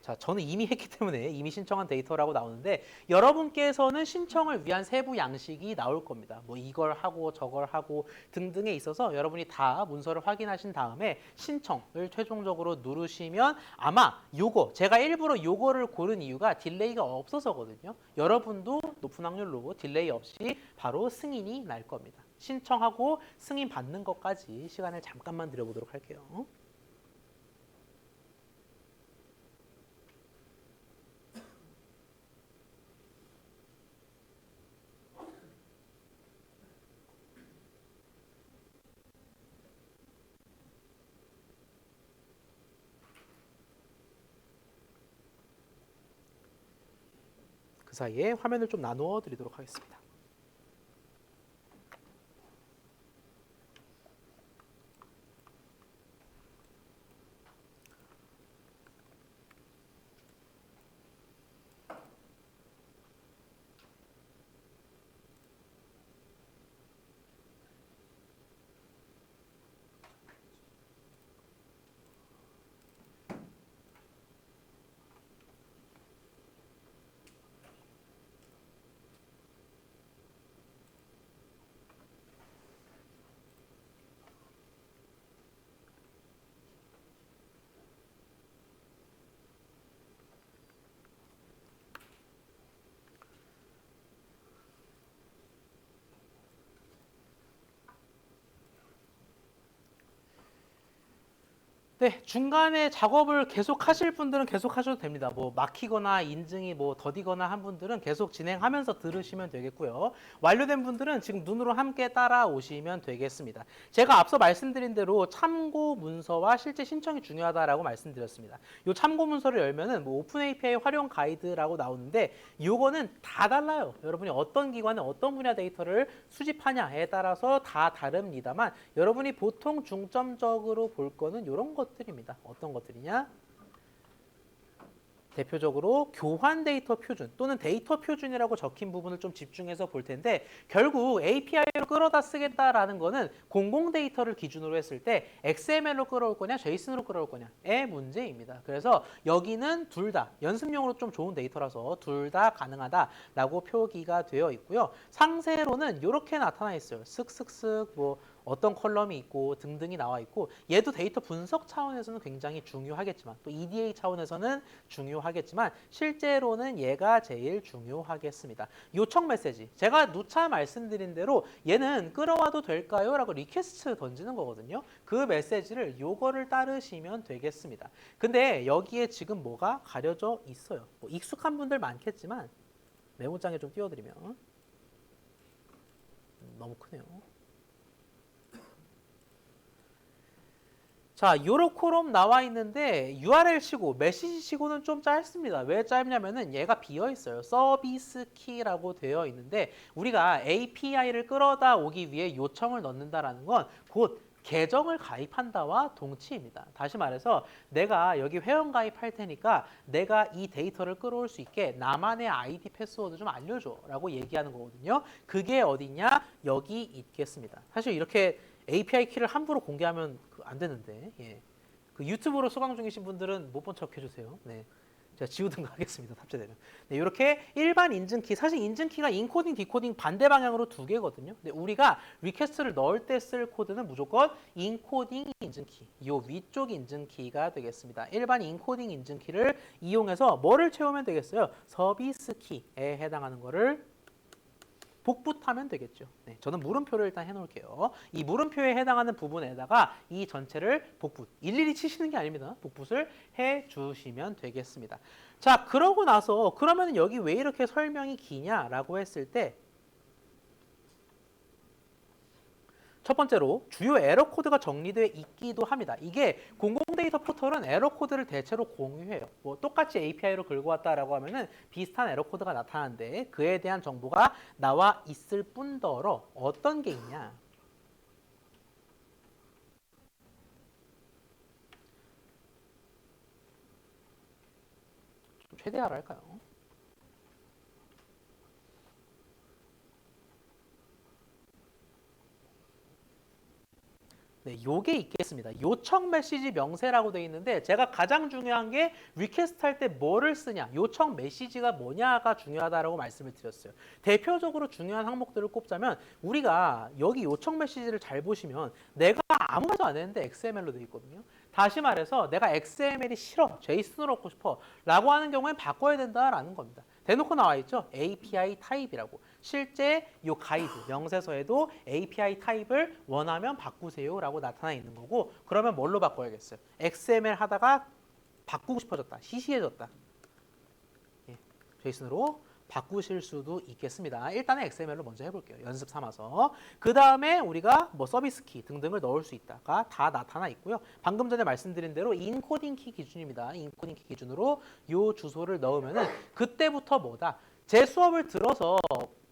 자, 저는 이미 했기 때문에 이미 신청한 데이터라고 나오는데 여러분께서는 신청을 위한 세부 양식이 나올 겁니다. 뭐 이걸 하고 저걸 하고 등등에 있어서 여러분이 다 문서를 확인하신 다음에 신청을 최종적으로 누르시면 아마 요거 제가 일부러 요거를 고른 이유가 딜레이가 없어서거든요. 여러분도 높은 확률로 딜레이 없이 바로 승인이 날 겁니다. 신청하고 승인 받는 것까지 시간을 잠깐만 들여보도록 할게요. 그 사이에 화면을 좀 나누어 드리도록 하겠습니다. 네, 중간에 작업을 계속 하실 분들은 계속 하셔도 됩니다. 뭐 막히거나 인증이 뭐 더디거나 한 분들은 계속 진행하면서 들으시면 되겠고요. 완료된 분들은 지금 눈으로 함께 따라오시면 되겠습니다. 제가 앞서 말씀드린 대로 참고 문서와 실제 신청이 중요하다라고 말씀드렸습니다. 이 참고 문서를 열면은 뭐 오픈 API 활용 가이드라고 나오는데 이거는 다 달라요. 여러분이 어떤 기관에 어떤 분야 데이터를 수집하냐에 따라서 다 다릅니다만 여러분이 보통 중점적으로 볼 거는 이런 것들입니다. 어떤 것들이냐? 대표적으로 교환 데이터 표준 또는 데이터 표준이라고 적힌 부분을 좀 집중해서 볼 텐데 결국 API로 끌어다 쓰겠다라는 거는 공공 데이터를 기준으로 했을 때 XML로 끌어올 거냐 JSON으로 끌어올 거냐의 문제입니다. 그래서 여기는 둘 다 연습용으로 좀 좋은 데이터라서 둘 다 가능하다라고 표기가 되어 있고요. 상세로는 이렇게 나타나 있어요. 쓱쓱쓱 뭐 어떤 컬럼이 있고 등등이 나와 있고 얘도 데이터 분석 차원에서는 굉장히 중요하겠지만 또 EDA 차원에서는 중요하겠지만 실제로는 얘가 제일 중요하겠습니다. 요청 메시지 제가 누차 말씀드린 대로 얘는 끌어와도 될까요? 라고 리퀘스트 던지는 거거든요. 그 메시지를 요거를 따르시면 되겠습니다. 근데 여기에 지금 뭐가 가려져 있어요. 뭐 익숙한 분들 많겠지만 메모장에 좀 띄워드리면 너무 크네요. 자, 요런 콜럼 나와 있는데 URL 치고 메시지 치고는 좀 짧습니다. 왜 짧냐면은 얘가 비어 있어요. 서비스 키라고 되어 있는데 우리가 API를 끌어다 오기 위해 요청을 넣는다라는 건 곧 계정을 가입한다와 동치입니다. 다시 말해서 내가 여기 회원 가입할 테니까 내가 이 데이터를 끌어올 수 있게 나만의 아이디 패스워드 좀 알려줘 라고 얘기하는 거거든요. 그게 어디냐? 여기 있겠습니다. 사실 이렇게 API 키를 함부로 공개하면 안 되는데 예. 그 유튜브로 수강 중이신 분들은 못 본 척 해주세요. 네. 제가 지우든가 하겠습니다. 탑재되면. 네, 이렇게 일반 인증키, 사실 인증키가 인코딩, 디코딩 반대 방향으로 두 개거든요. 근데 우리가 리퀘스트를 넣을 때 쓸 코드는 무조건 인코딩 인증키, 이 위쪽 인증키가 되겠습니다. 일반 인코딩 인증키를 이용해서 뭐를 채우면 되겠어요? 서비스 키에 해당하는 거를 복붙하면 되겠죠. 네, 저는 물음표를 일단 해놓을게요. 이 물음표에 해당하는 부분에다가 이 전체를 복붙, 일일이 치시는 게 아닙니다. 복붙을 해주시면 되겠습니다. 자, 그러고 나서 그러면 여기 왜 이렇게 설명이 기냐라고 했을 때 첫 번째로 주요 에러 코드가 정리되어 있기도 합니다. 이게 공공 데이터 포털은 에러 코드를 대체로 공유해요. 뭐 똑같이 API로 긁어 왔다라고 하면은 비슷한 에러 코드가 나타나는데 그에 대한 정보가 나와 있을 뿐더러 어떤 게 있냐? 좀 최대화를 할까요? 네, 요게 있겠습니다. 요청 메시지 명세라고 되어 있는데 제가 가장 중요한 게 리퀘스트 할 때 뭐를 쓰냐, 요청 메시지가 뭐냐가 중요하다라고 말씀을 드렸어요. 대표적으로 중요한 항목들을 꼽자면 우리가 여기 요청 메시지를 잘 보시면 내가 아무 말도 안 했는데 XML로 되어 있거든요. 다시 말해서 내가 XML이 싫어, JSON으로 넣고 싶어 라고 하는 경우엔 바꿔야 된다라는 겁니다. 대놓고 나와 있죠. API 타입이라고. 실제 이 가이드, 명세서에도 API 타입을 원하면 바꾸세요라고 나타나 있는 거고 그러면 뭘로 바꿔야겠어요? XML 하다가 바꾸고 싶어졌다. 시시해졌다. 예, JSON으로 바꾸실 수도 있겠습니다. 일단은 XML로 먼저 해볼게요. 연습 삼아서. 그 다음에 우리가 뭐 서비스 키 등등을 넣을 수 있다가 다 나타나 있고요. 방금 전에 말씀드린 대로 인코딩 키 기준입니다. 인코딩 키 기준으로 요 주소를 넣으면은 그때부터 뭐다? 제 수업을 들어서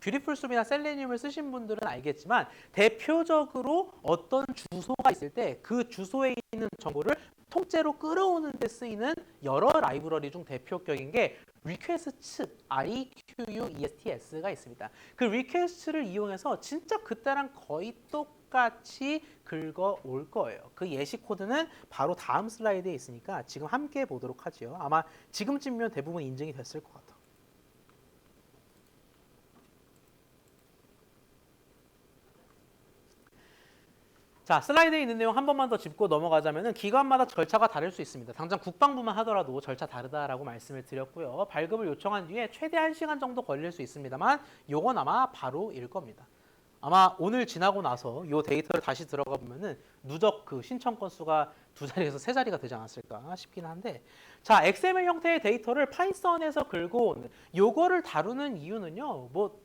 뷰티풀 숲이나 셀레니움을 쓰신 분들은 알겠지만 대표적으로 어떤 주소가 있을 때 그 주소에 있는 정보를 통째로 끌어오는 데 쓰이는 여러 라이브러리 중 대표격인 게 request, REQUESTS가 있습니다. 그 request를 이용해서 진짜 그때랑 거의 똑같이 긁어올 거예요. 그 예시 코드는 바로 다음 슬라이드에 있으니까 지금 함께 보도록 하죠. 아마 지금쯤이면 대부분 인증이 됐을 것 같아요. 자, 슬라이드에 있는 내용 한 번만 더 짚고 넘어가자면은 기관마다 절차가 다를 수 있습니다. 당장 국방부만 하더라도 절차 다르다라고 말씀을 드렸고요. 발급을 요청한 뒤에 최대 1시간 정도 걸릴 수 있습니다만 요건 아마 바로일 겁니다. 아마 오늘 지나고 나서 요 데이터를 다시 들어가 보면은 누적 그 신청 건수가 2자리에서 3자리가 되지 않았을까 싶긴 한데 자, XML 형태의 데이터를 파이썬에서 긁어오는 요거를 다루는 이유는요. 뭐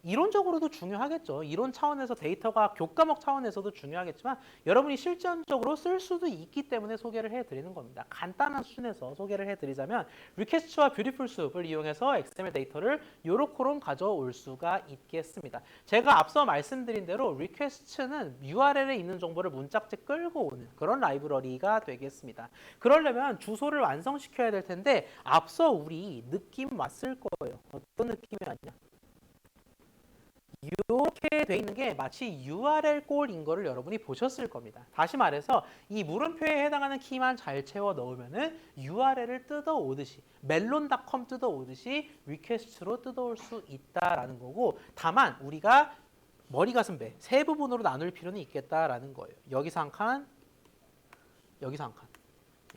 이론적으로도 중요하겠죠. 이론 차원에서 데이터가 교과목 차원에서도 중요하겠지만 여러분이 실전적으로 쓸 수도 있기 때문에 소개를 해드리는 겁니다. 간단한 수준에서 소개를 해드리자면 리퀘스트와 뷰티풀 숲을 이용해서 XML 데이터를 요렇게론 가져올 수가 있겠습니다. 제가 앞서 말씀드린 대로 리퀘스트는 URL에 있는 정보를 문짝지 끌고 오는 그런 라이브러리가 되겠습니다. 그러려면 주소를 완성시켜야 될 텐데 앞서 우리 느낌 왔을 거예요. 어떤 느낌이 왔냐? 이렇게 돼 있는 게 마치 URL 꼴인 거를 여러분이 보셨을 겁니다. 다시 말해서 이 물음표에 해당하는 키만 잘 채워 넣으면은 URL을 뜯어오듯이 멜론닷컴 뜯어오듯이 리퀘스트로 뜯어올 수 있다라는 거고 다만 우리가 머리 가슴 배 세 부분으로 나눌 필요는 있겠다라는 거예요. 여기서 한 칸, 여기서 한 칸.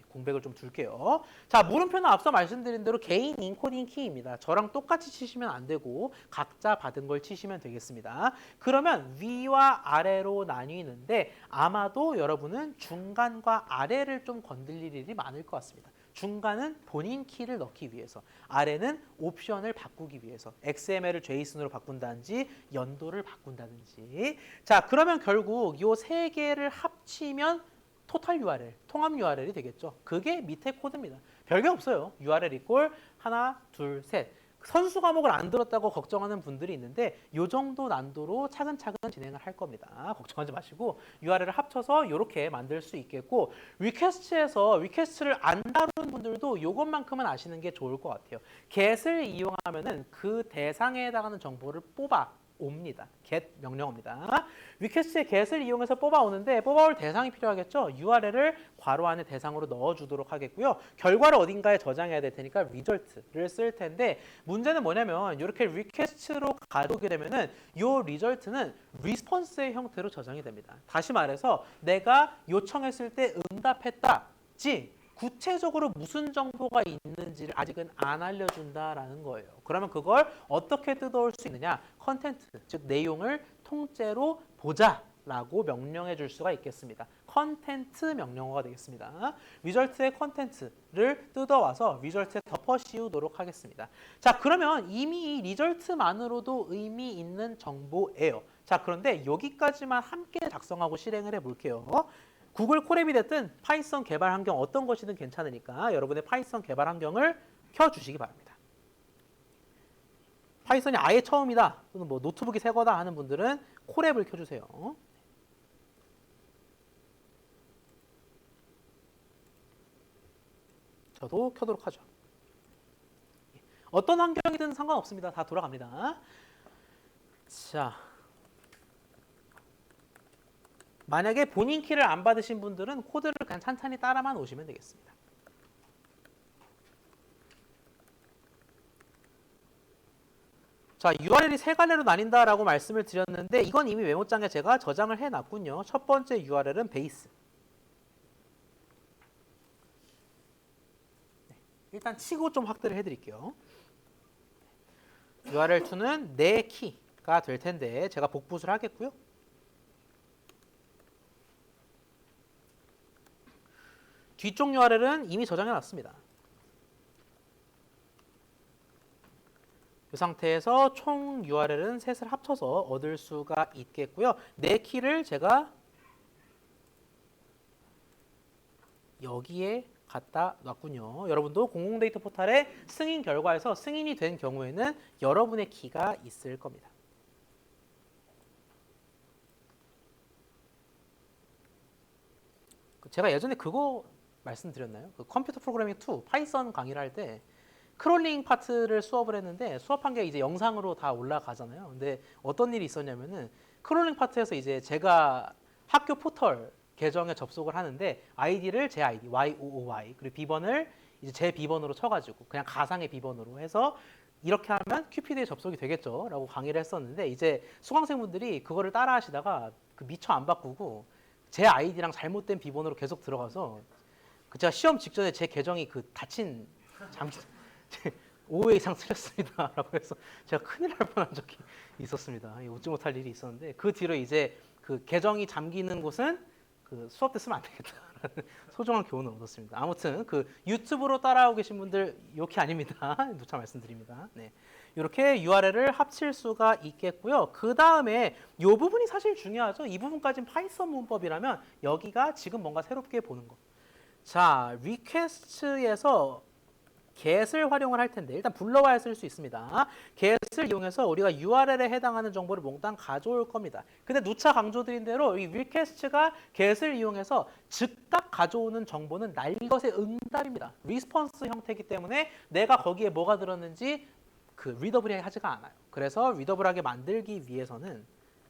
공백을 좀 둘게요. 자, 물음표는 앞서 말씀드린 대로 개인 인코딩 키입니다. 저랑 똑같이 치시면 안 되고 각자 받은 걸 치시면 되겠습니다. 그러면 위와 아래로 나뉘는데 아마도 여러분은 중간과 아래를 좀 건드릴 일이 많을 것 같습니다. 중간은 본인 키를 넣기 위해서, 아래는 옵션을 바꾸기 위해서 XML을 JSON으로 바꾼다든지 연도를 바꾼다든지 자, 그러면 결국 이 세 개를 합치면 토탈 URL, 통합 URL이 되겠죠. 그게 밑에 코드입니다. 별게 없어요. URL 이꼴 하나, 둘, 셋. 선수 과목을 안 들었다고 걱정하는 분들이 있는데 이 정도 난도로 차근차근 진행을 할 겁니다. 걱정하지 마시고 URL을 합쳐서 이렇게 만들 수 있겠고 리퀘스트에서 리퀘스트를 안 다루는 분들도 이것만큼은 아시는 게 좋을 것 같아요. get을 이용하면은 그 대상에 해당하는 정보를 뽑아 옵니다. get 명령어입니다. 리퀘스트의 get을 이용해서 뽑아오는데 뽑아올 대상이 필요하겠죠. URL을 괄호 안에 대상으로 넣어주도록 하겠고요. 결과를 어딘가에 저장해야 될 테니까 result를 쓸 텐데 문제는 뭐냐면 이렇게 리퀘스트로 가져오게 되면은 이 result는 response의 형태로 저장이 됩니다. 다시 말해서 내가 요청했을 때 응답했다지 구체적으로 무슨 정보가 있는지를 아직은 안 알려준다라는 거예요. 그러면 그걸 어떻게 뜯어올 수 있느냐? 컨텐트, 즉 내용을 통째로 보자라고 명령해 줄 수가 있겠습니다. 컨텐트 명령어가 되겠습니다. 리절트의 컨텐트를 뜯어와서 리절트에 덮어 씌우도록 하겠습니다. 자, 그러면 이미 이 리절트만으로도 의미 있는 정보예요. 자, 그런데 여기까지만 함께 작성하고 실행을 해볼게요. 구글 콜앱이 됐든 파이썬 개발 환경 어떤 것이든 괜찮으니까 여러분의 파이썬 개발 환경을 켜주시기 바랍니다. 파이썬이 아예 처음이다 또는 뭐 노트북이 새 거다 하는 분들은 콜앱을 켜주세요. 저도 켜도록 하죠. 어떤 환경이든 상관없습니다. 다 돌아갑니다. 자, 만약에 본인 키를 안 받으신 분들은 코드를 그냥 찬찬히 따라만 오시면 되겠습니다. 자, URL이 세 갈래로 나뉜다라고 말씀을 드렸는데 이건 이미 메모장에 제가 저장을 해놨군요. 첫 번째 URL은 베이스. 네, 일단 치고 좀 확대를 해드릴게요. URL2는 내 키가 될 텐데 제가 복붙을 하겠고요. 뒤쪽 URL은 이미 저장해놨습니다. 이 상태에서 총 URL은 셋을 합쳐서 얻을 수가 있겠고요. 내 키를 제가 여기에 갖다 놨군요. 여러분도 공공데이터 포탈의 승인 결과에서 승인이 된 경우에는 여러분의 키가 있을 겁니다. 제가 예전에 그거 말씀드렸나요? 그 컴퓨터 프로그래밍 2 파이썬 강의를 할 때 크롤링 파트를 수업을 했는데 수업한 게 이제 영상으로 다 올라가잖아요. 근데 어떤 일이 있었냐면은 크롤링 파트에서 이제 제가 학교 포털 계정에 접속을 하는데 아이디를 제 아이디 YOOY 그리고 비번을 이제 제 비번으로 쳐가지고 그냥 가상의 비번으로 해서 이렇게 하면 큐피드에 접속이 되겠죠라고 강의를 했었는데 이제 수강생분들이 그거를 따라 하시다가 그 미처 안 바꾸고 제 아이디랑 잘못된 비번으로 계속 들어가서 그 제가 시험 직전에 제 계정이 그 닫힌 잠시 5회 이상 틀렸습니다라고 해서 제가 큰일 날 뻔한 적이 있었습니다. 웃지 못할 일이 있었는데 그 뒤로 이제 그 계정이 잠기는 곳은 그 수업 때 쓰면 안 되겠다라는 소중한 교훈을 얻었습니다. 아무튼 그 유튜브로 따라오고 계신 분들 욕이 아닙니다. 누차 말씀드립니다. 네. 이렇게 URL을 합칠 수가 있겠고요. 그 다음에 이 부분이 사실 중요하죠. 이 부분까지는 파이썬 문법이라면 여기가 지금 뭔가 새롭게 보는 거. 자, 리퀘스트에서 get을 활용을 할 텐데 일단 불러와야 쓸 수 있습니다. get을 이용해서 우리가 URL에 해당하는 정보를 몽땅 가져올 겁니다. 근데 누차 강조드린 대로 이 request가 get을 이용해서 즉각 가져오는 정보는 날 것의 응답입니다. 리스폰스 형태이기 때문에 내가 거기에 뭐가 들었는지 그 리더블하게 하지가 않아요. 그래서 리더블하게 만들기 위해서는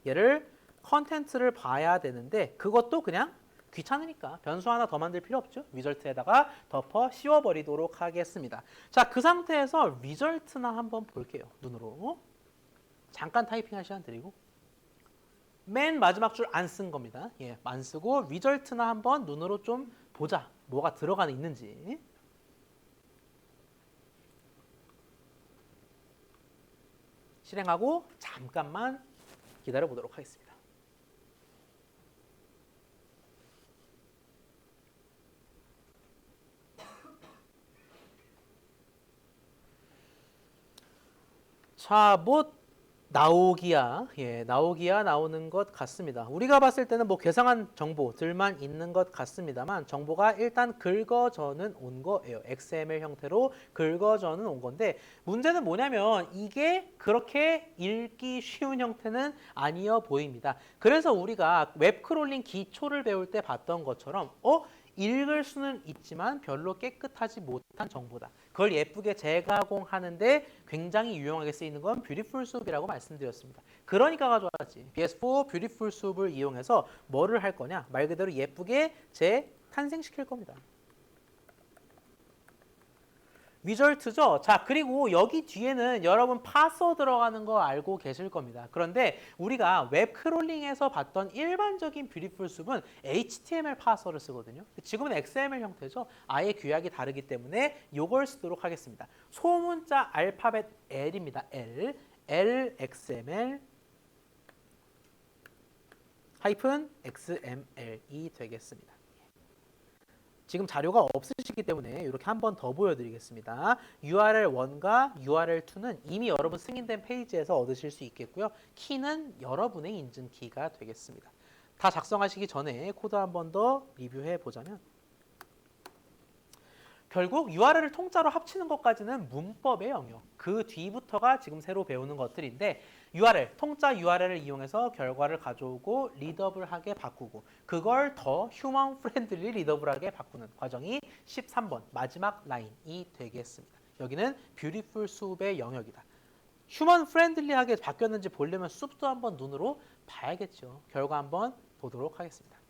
얘를 컨텐츠를 봐야 되는데 그것도 그냥 귀찮으니까 변수 하나 더 만들 필요 없죠. 리절트에다가 덮어 씌워버리도록 하겠습니다. 자, 그 상태에서 리절트나 한번 볼게요. 눈으로. 잠깐 타이핑할 시간 드리고. 맨 마지막 줄 안 쓴 겁니다. 예, 안 쓰고 리절트나 한번 눈으로 좀 보자. 뭐가 들어가는 있는지. 실행하고 잠깐만 기다려 보도록 하겠습니다. 자, 뭐 나오기야, 나오기야 나오는 것 같습니다. 우리가 봤을 때는 뭐 괴상한 정보들만 있는 것 같습니다만 정보가 일단 긁어져는 온 거예요. XML 형태로 긁어져는 온 건데 문제는 뭐냐면 이게 그렇게 읽기 쉬운 형태는 아니어 보입니다. 그래서 우리가 웹크롤링 기초를 배울 때 봤던 것처럼 읽을 수는 있지만 별로 깨끗하지 못한 정보다. 그걸 예쁘게 재가공하는데 굉장히 유용하게 쓰이는 건 뷰티풀 숲이라고 말씀드렸습니다. 그러니까 가져왔지. BS4 뷰티풀 숲을 이용해서 뭐를 할 거냐? 말 그대로 예쁘게 재탄생시킬 겁니다. 리절트죠. 자, 그리고 여기 뒤에는 여러분 파서 들어가는 거 알고 계실 겁니다. 그런데 우리가 웹 크롤링에서 봤던 일반적인 뷰티풀 숲은 HTML 파서를 쓰거든요. 지금은 XML 형태죠. 아예 규약이 다르기 때문에 이걸 쓰도록 하겠습니다. 소문자 알파벳 L입니다. L, XML 하이픈 XML이 되겠습니다. 지금 자료가 없으시기 때문에 이렇게 한 번 더 보여드리겠습니다. URL1과 URL2는 이미 여러분 승인된 페이지에서 얻으실 수 있겠고요. 키는 여러분의 인증 키가 되겠습니다. 다 작성하시기 전에 코드 한 번 더 리뷰해 보자면 결국 URL을 통짜로 합치는 것까지는 문법의 영역. 그 뒤부터가 지금 새로 배우는 것들인데 URL, 통짜 URL을 이용해서 결과를 가져오고 리더블하게 바꾸고 그걸 더 휴먼 프렌들리 리더블하게 바꾸는 과정이 13번 마지막 라인이 되겠습니다. 여기는 뷰티풀 숲의 영역이다. 휴먼 프렌들리하게 바뀌었는지 보려면 숲도 한번 눈으로 봐야겠죠. 결과 한번 보도록 하겠습니다.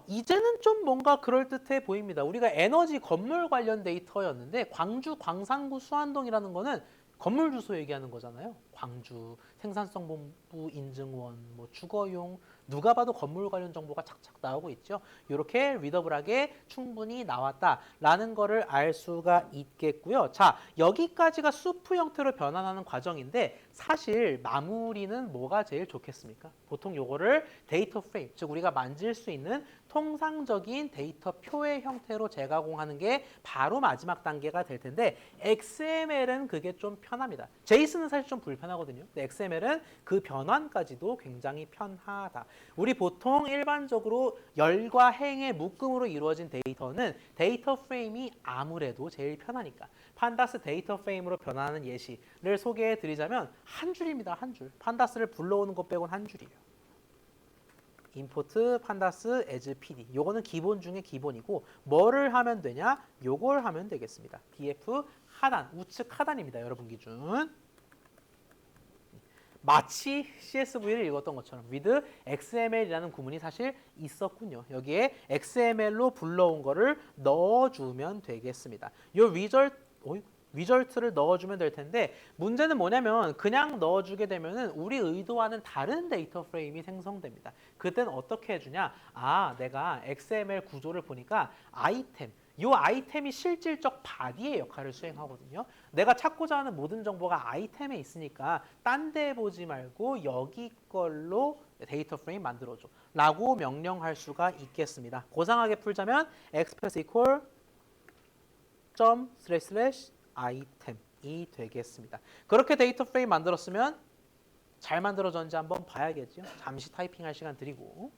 이제는 좀 뭔가 그럴듯해 보입니다. 우리가 에너지 건물 관련 데이터였는데 광주 광산구 수안동이라는 거는 건물 주소 얘기하는 거잖아요. 광주 생산성본부 인증원, 뭐 주거용, 누가 봐도 건물 관련 정보가 착착 나오고 있죠. 이렇게 리더블하게 충분히 나왔다라는 거를 알 수가 있겠고요. 자, 여기까지가 수프 형태로 변환하는 과정인데 사실 마무리는 뭐가 제일 좋겠습니까? 보통 요거를 데이터 프레임, 즉 우리가 만질 수 있는 통상적인 데이터 표의 형태로 재가공하는 게 바로 마지막 단계가 될 텐데 XML은 그게 좀 편합니다. 제이슨은 사실 좀 불편하거든요. 근데 XML은 그 변환까지도 굉장히 편하다. 우리 보통 일반적으로 열과 행의 묶음으로 이루어진 데이터는 데이터 프레임이 아무래도 제일 편하니까 판다스 데이터 프레임으로 변화하는 예시를 소개해 드리자면 한 줄입니다. 한 줄. 판다스를 불러오는 것 빼곤 한 줄이에요. 임포트 판다스 as pd. 요거는 기본 중에 기본이고 뭐를 하면 되냐? 요걸 하면 되겠습니다. df 하단, 우측 하단입니다. 여러분 기준. 마치 CSV를 읽었던 것처럼 with XML이라는 구문이 사실 있었군요. 여기에 XML로 불러온 거를 넣어주면 되겠습니다. 요 리절트를 넣어주면 될 텐데 문제는 뭐냐면 그냥 넣어주게 되면은 우리 의도와는 다른 데이터 프레임이 생성됩니다. 그때는 어떻게 해주냐? 내가 XML 구조를 보니까 요 아이템이 실질적 바디의 역할을 수행하거든요. 내가 찾고자 하는 모든 정보가 아이템에 있으니까 딴 데 보지 말고 여기 걸로 데이터 프레임 만들어줘 라고 명령할 수가 있겠습니다. 고상하게 풀자면 express equal ./item이 되겠습니다. 그렇게 데이터 프레임 만들었으면 잘 만들어졌는지 한번 봐야겠죠. 잠시 타이핑할 시간 드리고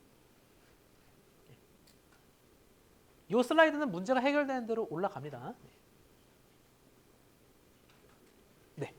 이 슬라이드는 문제가 해결되는 대로 올라갑니다. 네.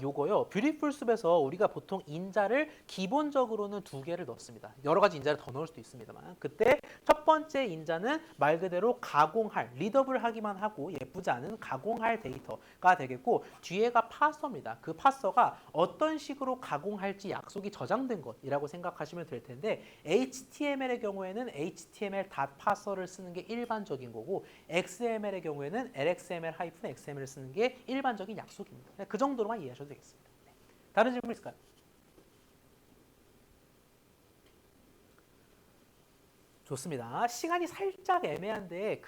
요거요. 뷰티풀 숲에서 우리가 보통 인자를 기본적으로는 2개를 넣습니다. 여러 가지 인자를 더 넣을 수도 있습니다만 그때 첫 번째 인자는 말 그대로 가공할, 리더블 하기만 하고 예쁘지 않은 가공할 데이터가 되겠고 뒤에가 파서입니다. 그 파서가 어떤 식으로 가공할지 약속이 저장된 것이라고 생각하시면 될 텐데 HTML의 경우에는 HTML.parser를 쓰는 게 일반적인 거고 XML의 경우에는 LXML-XML을 쓰는 게 일반적인 약속입니다. 그 정도로만 이해하셔도 되겠습니다. 네. 다른 질문 있을까요? 좋습니다. 시간이 살짝 애매한데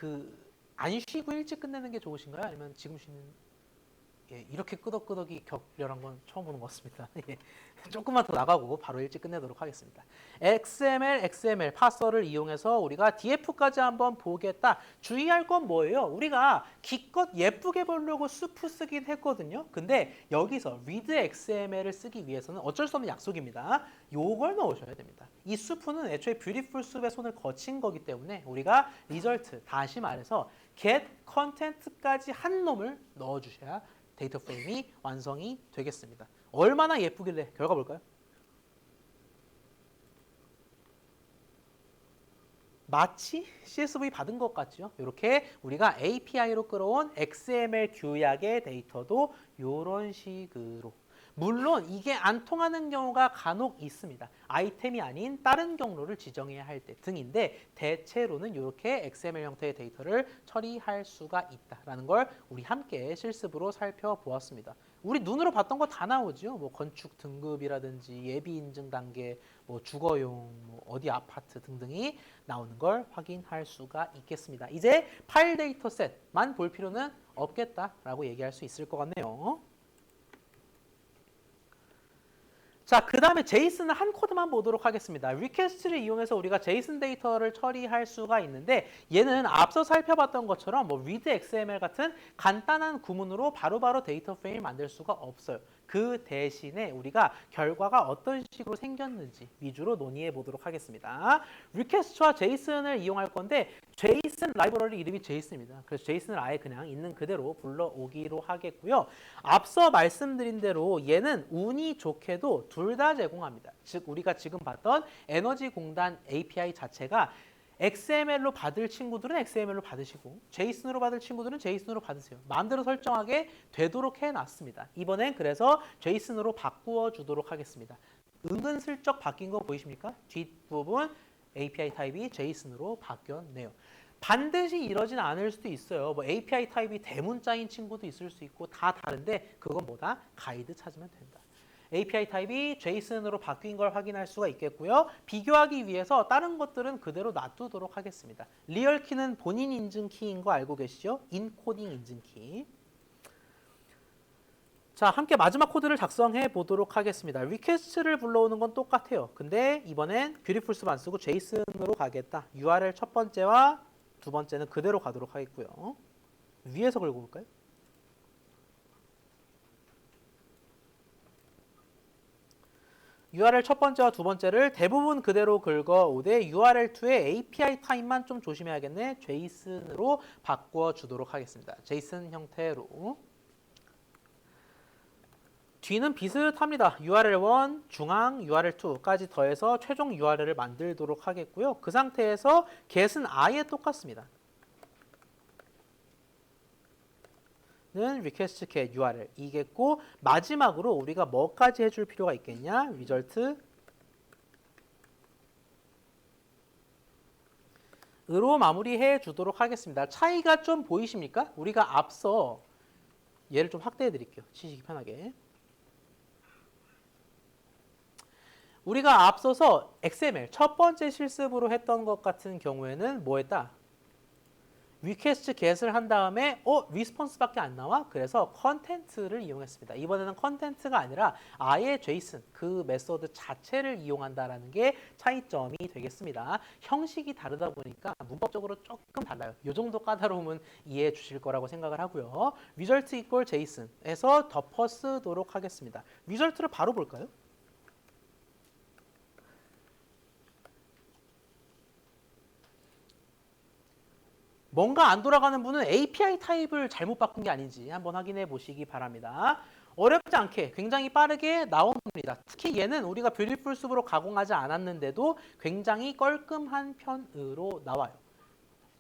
안 쉬고 일찍 끝내는 게 좋으신가요? 아니면 지금 쉬는 이렇게 끄덕끄덕이 격렬한 건 처음 보는 것 같습니다. 조금만 더 나가고 바로 일찍 끝내도록 하겠습니다. XML 파서를 이용해서 우리가 DF까지 한번 보겠다. 주의할 건 뭐예요? 우리가 기껏 예쁘게 보려고 수프 쓰긴 했거든요. 근데 여기서 with XML을 쓰기 위해서는 어쩔 수 없는 약속입니다. 요걸 넣으셔야 됩니다. 이 수프는 애초에 뷰티풀 숲의 손을 거친 거기 때문에 우리가 리절트, 다시 말해서 get content까지 한 놈을 넣어주셔야 데이터 프레임이 완성이 되겠습니다. 얼마나 예쁘길래 결과 볼까요? 마치 CSV 받은 것 같죠? 이렇게 우리가 API로 끌어온 XML 규약의 데이터도 이런 식으로 물론 이게 안 통하는 경우가 간혹 있습니다. 아이템이 아닌 다른 경로를 지정해야 할 때 등인데 대체로는 이렇게 XML 형태의 데이터를 처리할 수가 있다라는 걸 우리 함께 실습으로 살펴보았습니다. 우리 눈으로 봤던 거 다 나오죠. 뭐 건축 등급이라든지 예비 인증 단계, 뭐 주거용, 뭐 어디 아파트 등등이 나오는 걸 확인할 수가 있겠습니다. 이제 파일 데이터 셋만 볼 필요는 없겠다라고 얘기할 수 있을 것 같네요. 자, 그 다음에 제이슨은 한 코드만 보도록 하겠습니다. 리퀘스트를 이용해서 우리가 제이슨 데이터를 처리할 수가 있는데 얘는 앞서 살펴봤던 것처럼 뭐 read XML 같은 간단한 구문으로 바로바로 데이터 프레임을 만들 수가 없어요. 그 대신에 우리가 결과가 어떤 식으로 생겼는지 위주로 논의해 보도록 하겠습니다. 리퀘스트와 제이슨을 이용할 건데 제이슨 라이브러리 이름이 제이슨입니다. 그래서 제이슨을 아예 그냥 있는 그대로 불러오기로 하겠고요. 앞서 말씀드린 대로 얘는 운이 좋게도 둘 다 제공합니다. 즉 우리가 지금 봤던 에너지 공단 API 자체가 XML로 받을 친구들은 XML로 받으시고 제이슨으로 받을 친구들은 제이슨으로 받으세요. 마음대로 설정하게 되도록 해놨습니다. 이번엔 그래서 제이슨으로 바꾸어 주도록 하겠습니다. 은근슬쩍 바뀐 거 보이십니까? 뒷부분 API 타입이 제이슨으로 바뀌었네요. 반드시 이러진 않을 수도 있어요. 뭐 API 타입이 대문자인 친구도 있을 수 있고 다 다른데 그건 뭐다? 가이드 찾으면 된다. API 타입이 제이슨으로 바뀐 걸 확인할 수가 있겠고요. 비교하기 위해서 다른 것들은 그대로 놔두도록 하겠습니다. 리얼 키는 본인 인증 키인 거 알고 계시죠? 인코딩 인증 키. 자, 함께 마지막 코드를 작성해 보도록 하겠습니다. 리퀘스트를 불러오는 건 똑같아요. 근데 이번엔 뷰티풀숲 안 쓰고 제이슨으로 가겠다. URL 첫 번째와 두 번째는 그대로 가도록 하겠고요. 위에서 긁어볼까요? URL 첫 번째와 두 번째를 대부분 그대로 긁어오되 URL2의 API 타입만 좀 조심해야겠네. 제이슨으로 바꿔주도록 하겠습니다. 제이슨 형태로. 뒤는 비슷합니다. URL1, 중앙, URL2까지 더해서 최종 URL을 만들도록 하겠고요. 그 상태에서 get은 아예 똑같습니다. 는 request get URL 이겠고 마지막으로 우리가 뭐까지 해줄 필요가 있겠냐? result 으로 마무리해 주도록 하겠습니다. 차이가 좀 보이십니까? 우리가 앞서 얘를 좀 확대해 드릴게요. 치시기 편하게. 우리가 앞서서 XML 첫 번째 실습으로 했던 것 같은 경우에는 뭐 했다? 리퀘스트 get을 한 다음에 리스폰스밖에 안 나와? 그래서 컨텐트를 이용했습니다. 이번에는 컨텐트가 아니라 아예 제이슨 그 메소드 자체를 이용한다라는 게 차이점이 되겠습니다. 형식이 다르다 보니까 문법적으로 조금 달라요. 이 정도 까다로움은 이해해 주실 거라고 생각을 하고요. result equal jason에서 덮어 쓰도록 하겠습니다. result를 바로 볼까요? 뭔가 안 돌아가는 분은 API 타입을 잘못 바꾼 게 아닌지 한번 확인해 보시기 바랍니다. 어렵지 않게 굉장히 빠르게 나옵니다. 특히 얘는 우리가 뷰티풀숲으로 가공하지 않았는데도 굉장히 깔끔한 편으로 나와요.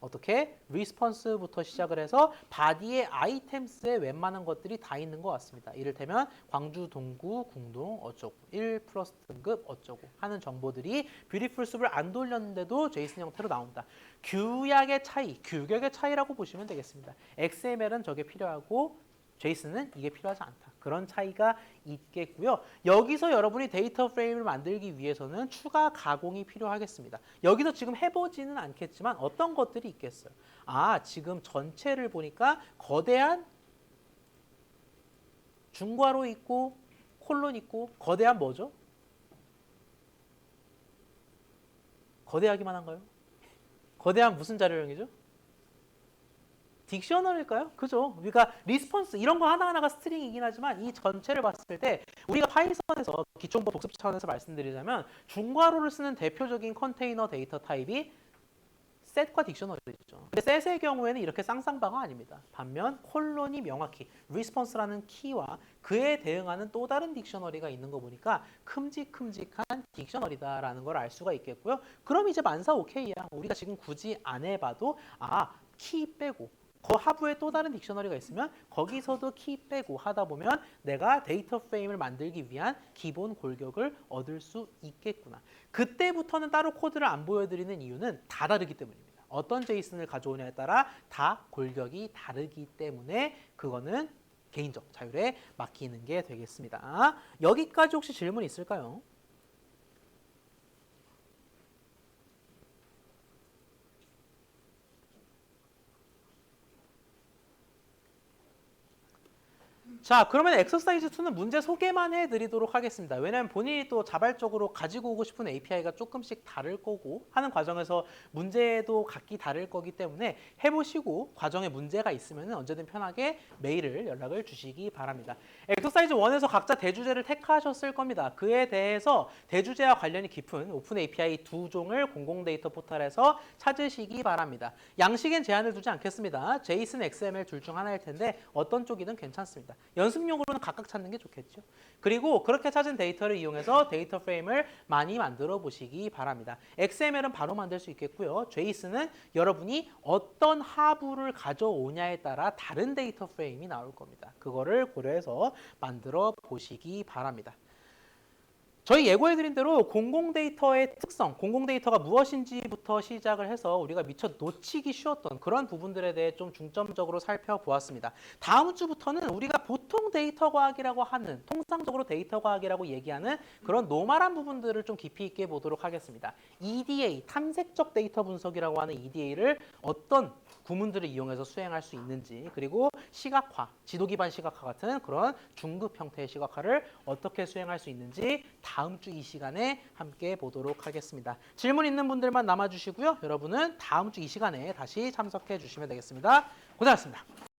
어떻게? 리스폰스부터 시작을 해서 바디의 아이템스에 웬만한 것들이 다 있는 것 같습니다. 이를테면 광주, 동구, 궁동 어쩌고 1 플러스 등급 어쩌고 하는 정보들이 뷰티풀숲을 안 돌렸는데도 제이슨 형태로 나온다. 규약의 차이, 규격의 차이라고 보시면 되겠습니다. XML은 저게 필요하고 제이슨은 이게 필요하지 않다. 그런 차이가 있겠고요. 여기서 여러분이 데이터 프레임을 만들기 위해서는 추가 가공이 필요하겠습니다. 여기서 지금 해보지는 않겠지만 어떤 것들이 있겠어요. 지금 전체를 보니까 거대한 중괄호 있고 콜론 있고 거대한 뭐죠? 거대하기만 한가요? 거대한 무슨 자료량이죠? 딕셔너리일까요? 그죠? 우리가 리스폰스 이런 거 하나하나가 스트링이긴 하지만 이 전체를 봤을 때 우리가 파이썬에서 기초정보 복습 차원에서 말씀드리자면 중괄호를 쓰는 대표적인 컨테이너 데이터 타입이 set과 딕셔너리죠. 근데 set의 경우에는 이렇게 쌍쌍바가 아닙니다. 반면 콜론이 명확히 response라는 키와 그에 대응하는 또 다른 딕셔너리가 있는 거 보니까 큼직큼직한 딕셔너리다라는 걸 알 수가 있겠고요. 그럼 이제 만사 오케이야. 우리가 지금 굳이 안 해봐도 키 빼고 그 하부에 또 다른 딕셔너리가 있으면 거기서도 키 빼고 하다 보면 내가 데이터 프레임을 만들기 위한 기본 골격을 얻을 수 있겠구나. 그때부터는 따로 코드를 안 보여드리는 이유는 다 다르기 때문입니다. 어떤 제이슨을 가져오냐에 따라 다 골격이 다르기 때문에 그거는 개인적 자율에 맡기는 게 되겠습니다. 여기까지 혹시 질문 있을까요? 자, 그러면 엑서사이즈 2는 문제 소개만 해드리도록 하겠습니다. 왜냐하면 본인이 또 자발적으로 가지고 오고 싶은 API가 조금씩 다를 거고 하는 과정에서 문제도 각기 다를 거기 때문에 해보시고 과정에 문제가 있으면 언제든 편하게 메일을 연락을 주시기 바랍니다. 엑서사이즈 1에서 각자 대주제를 택하셨을 겁니다. 그에 대해서 대주제와 관련이 깊은 오픈 API 2종을 공공데이터 포털에서 찾으시기 바랍니다. 양식엔 제한을 두지 않겠습니다. JSON, XML 둘 중 하나일 텐데 어떤 쪽이든 괜찮습니다. 연습용으로는 각각 찾는 게 좋겠죠. 그리고 그렇게 찾은 데이터를 이용해서 데이터 프레임을 많이 만들어 보시기 바랍니다. XML은 바로 만들 수 있겠고요. JSON은 여러분이 어떤 하부를 가져오냐에 따라 다른 데이터 프레임이 나올 겁니다. 그거를 고려해서 만들어 보시기 바랍니다. 저희 예고해드린 대로 공공데이터의 특성, 공공데이터가 무엇인지부터 시작을 해서 우리가 미처 놓치기 쉬웠던 그런 부분들에 대해 좀 중점적으로 살펴보았습니다. 다음 주부터는 우리가 보통 데이터 과학이라고 하는, 통상적으로 데이터 과학이라고 얘기하는 그런 노멀한 부분들을 좀 깊이 있게 보도록 하겠습니다. EDA, 탐색적 데이터 분석이라고 하는 EDA를 어떤 구문들을 이용해서 수행할 수 있는지, 그리고 시각화, 지도 기반 시각화 같은 그런 중급 형태의 시각화를 어떻게 수행할 수 있는지 다음 주 이 시간에 함께 보도록 하겠습니다. 질문 있는 분들만 남아주시고요. 여러분은 다음 주 이 시간에 다시 참석해 주시면 되겠습니다. 고생하셨습니다.